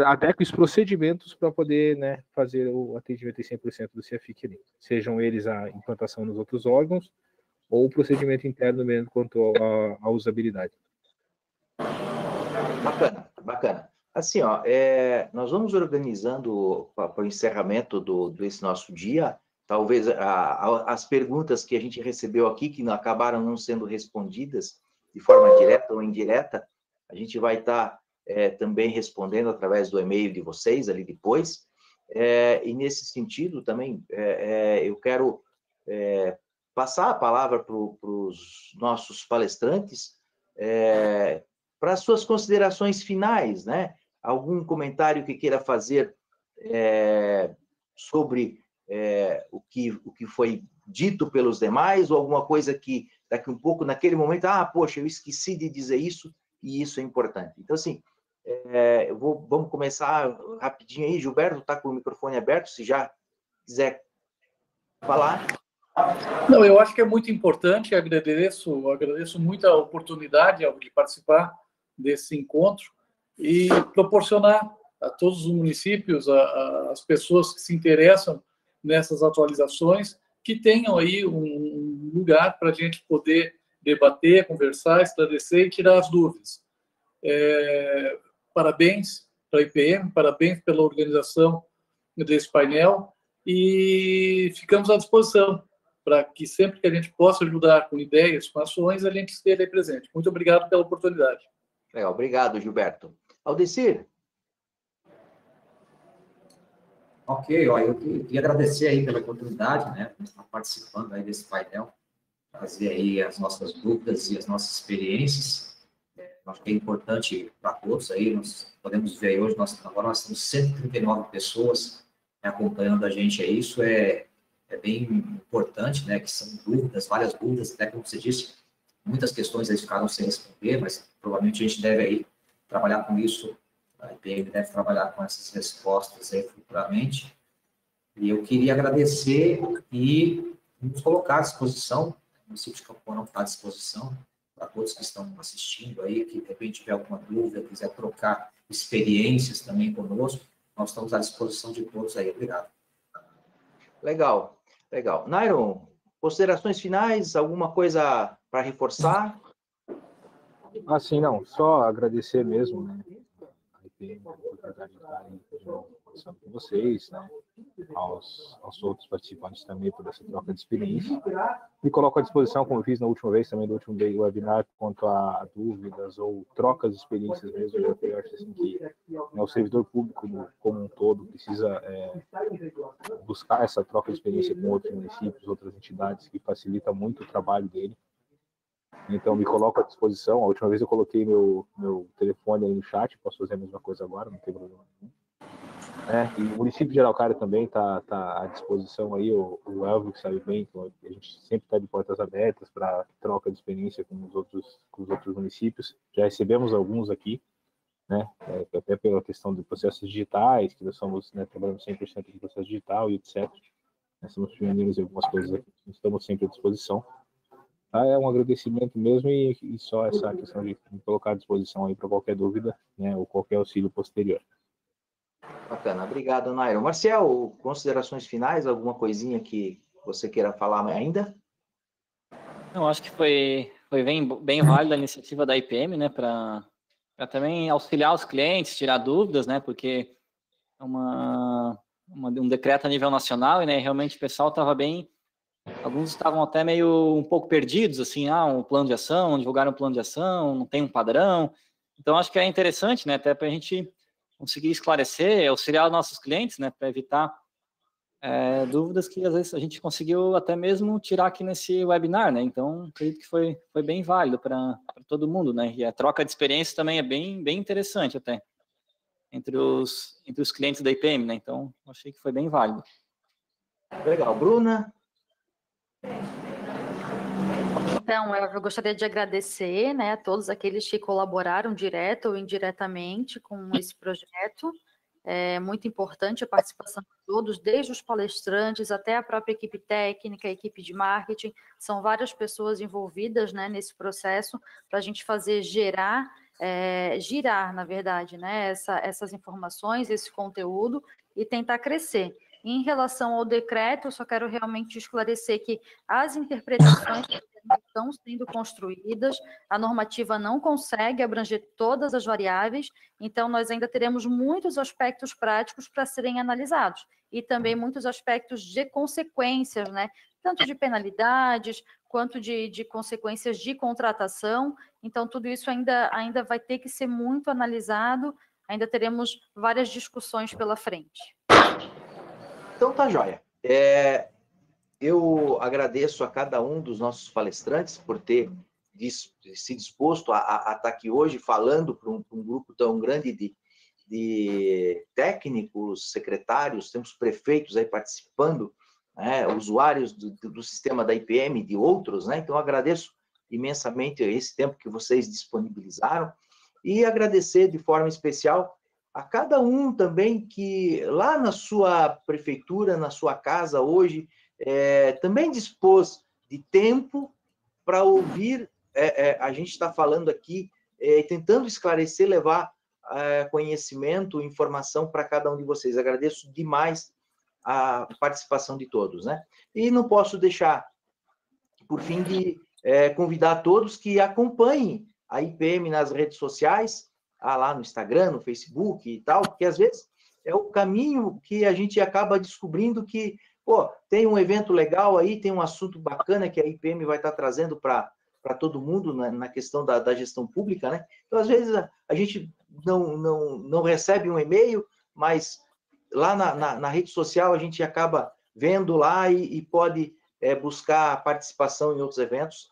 adeque os procedimentos para poder, né, fazer o atendimento em 100% do CEAFIC ali, sejam eles a implantação nos outros órgãos ou o procedimento interno mesmo quanto à usabilidade. Bacana, bacana. Assim, ó, nós vamos organizando para o encerramento desse nosso dia, talvez as perguntas que a gente recebeu aqui, que acabaram não sendo respondidas de forma direta ou indireta, a gente vai estar também respondendo através do e-mail de vocês ali depois. E nesse sentido também, eu quero passar a palavra para os nossos palestrantes, para as suas considerações finais, né? Algum comentário que queira fazer sobre o que foi dito pelos demais, ou alguma coisa que daqui um pouco, naquele momento, poxa, eu esqueci de dizer isso, e isso é importante. Então, assim, vamos começar rapidinho aí. Gilberto está com o microfone aberto, se já quiser falar. Não, eu acho que é muito importante, agradeço muito a oportunidade de participar desse encontro e proporcionar a todos os municípios, as pessoas que se interessam nessas atualizações, que tenham aí um lugar para a gente poder debater, conversar, esclarecer e tirar as dúvidas. Parabéns para a IPM, parabéns pela organização desse painel e ficamos à disposição para que sempre que a gente possa ajudar com ideias, com ações, a gente esteja aí presente. Muito obrigado pela oportunidade. Obrigado, Gilberto. Aldecir? Ok, eu queria agradecer aí pela oportunidade, né, de estar participando aí desse painel, trazer aí as nossas dúvidas e as nossas experiências. Acho que é importante para todos aí, nós podemos ver aí hoje, agora nós temos 139 pessoas acompanhando a gente aí, isso é bem importante, né, que são dúvidas, várias dúvidas, até como você disse, muitas questões aí ficaram sem responder, mas provavelmente a gente deve aí trabalhar com isso, a IPM deve trabalhar com essas respostas aí futuramente. E eu queria agradecer e nos colocar à disposição, o município de Campo Mourão está à disposição, para todos que estão assistindo aí, que de repente tiver alguma dúvida, quiser trocar experiências também conosco, nós estamos à disposição de todos aí. Obrigado. Legal, legal. Nairon, considerações finais, alguma coisa para reforçar? Sim, não, só agradecer mesmo, né, a IPM, a oportunidade de estar aí conversando com vocês, né, aos outros participantes também por essa troca de experiência. Me coloco à disposição, como eu fiz na última vez, também no último webinar, quanto a dúvidas ou trocas de experiências mesmo. Eu acho assim que o servidor público como um todo precisa buscar essa troca de experiência com outros municípios, outras entidades, que facilita muito o trabalho dele. Então, me coloco à disposição. A última vez eu coloquei meu telefone aí no chat, posso fazer a mesma coisa agora, não tem problema nenhum. E o município de Araucária também está à disposição aí, o Elvio, que sabe bem, a gente sempre está de portas abertas para troca de experiência com os outros municípios. Já recebemos alguns aqui, né, até pela questão de processos digitais, que nós somos, né, trabalhamos 100% de processo digital e etc. Nós somos pioneiros em algumas coisas aqui, estamos sempre à disposição. É um agradecimento mesmo e só essa questão de me colocar à disposição aí para qualquer dúvida, né, ou qualquer auxílio posterior. Bacana, obrigado, Nairon. Marcel, considerações finais, alguma coisinha que você queira falar ainda? Eu acho que foi bem válida a iniciativa da IPM, né, para também auxiliar os clientes, tirar dúvidas, né, porque é um decreto a nível nacional e, né, realmente o pessoal estava alguns estavam até meio um pouco perdidos, assim, um plano de ação, divulgaram um plano de ação, não tem um padrão. Então, acho que é interessante, né, até para a gente conseguir esclarecer, auxiliar os nossos clientes, né, para evitar dúvidas que às vezes a gente conseguiu até mesmo tirar aqui nesse webinar, né. Então, acredito que foi bem válido para todo mundo, né. E a troca de experiência também é bem interessante até entre os clientes da IPM, né. Então, achei que foi bem válido. Legal, Bruna. Então, eu gostaria de agradecer, né, a todos aqueles que colaboraram direto ou indiretamente com esse projeto É muito importante a participação de todos, desde os palestrantes até a própria equipe técnica, a equipe de marketing. São várias pessoas envolvidas, né, nesse processo para a gente fazer girar, na verdade, né, essas informações, esse conteúdo e tentar crescer. Em relação ao decreto, eu só quero realmente esclarecer que as interpretações estão sendo construídas, a normativa não consegue abranger todas as variáveis, então nós ainda teremos muitos aspectos práticos para serem analisados, e também muitos aspectos de consequências, né? Tanto de penalidades, quanto de consequências de contratação, então tudo isso ainda vai ter que ser muito analisado, ainda teremos várias discussões pela frente. Então tá joia. Eu agradeço a cada um dos nossos palestrantes por ter se disposto a estar aqui hoje falando para um grupo tão grande de técnicos, secretários, temos prefeitos aí participando, né, usuários do sistema da IPM, de outros, né? Então eu agradeço imensamente esse tempo que vocês disponibilizaram e agradecer de forma especial a cada um também que lá na sua prefeitura, na sua casa hoje, também dispôs de tempo para ouvir, a gente está falando aqui, tentando esclarecer, levar conhecimento, informação para cada um de vocês. Agradeço demais a participação de todos, né? E não posso deixar, por fim, de convidar a todos que acompanhem a IPM nas redes sociais, lá no Instagram, no Facebook e tal, porque às vezes é o caminho que a gente acaba descobrindo que, pô, tem um evento legal aí, tem um assunto bacana que a IPM vai estar trazendo para todo mundo na questão da gestão pública, né? Então, às vezes, a gente não recebe um e-mail, mas lá na rede social a gente acaba vendo lá e pode buscar participação em outros eventos.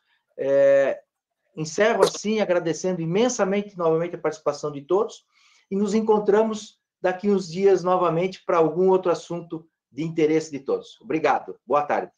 Encerro assim, agradecendo imensamente novamente a participação de todos e nos encontramos daqui uns dias novamente para algum outro assunto de interesse de todos. Obrigado. Boa tarde.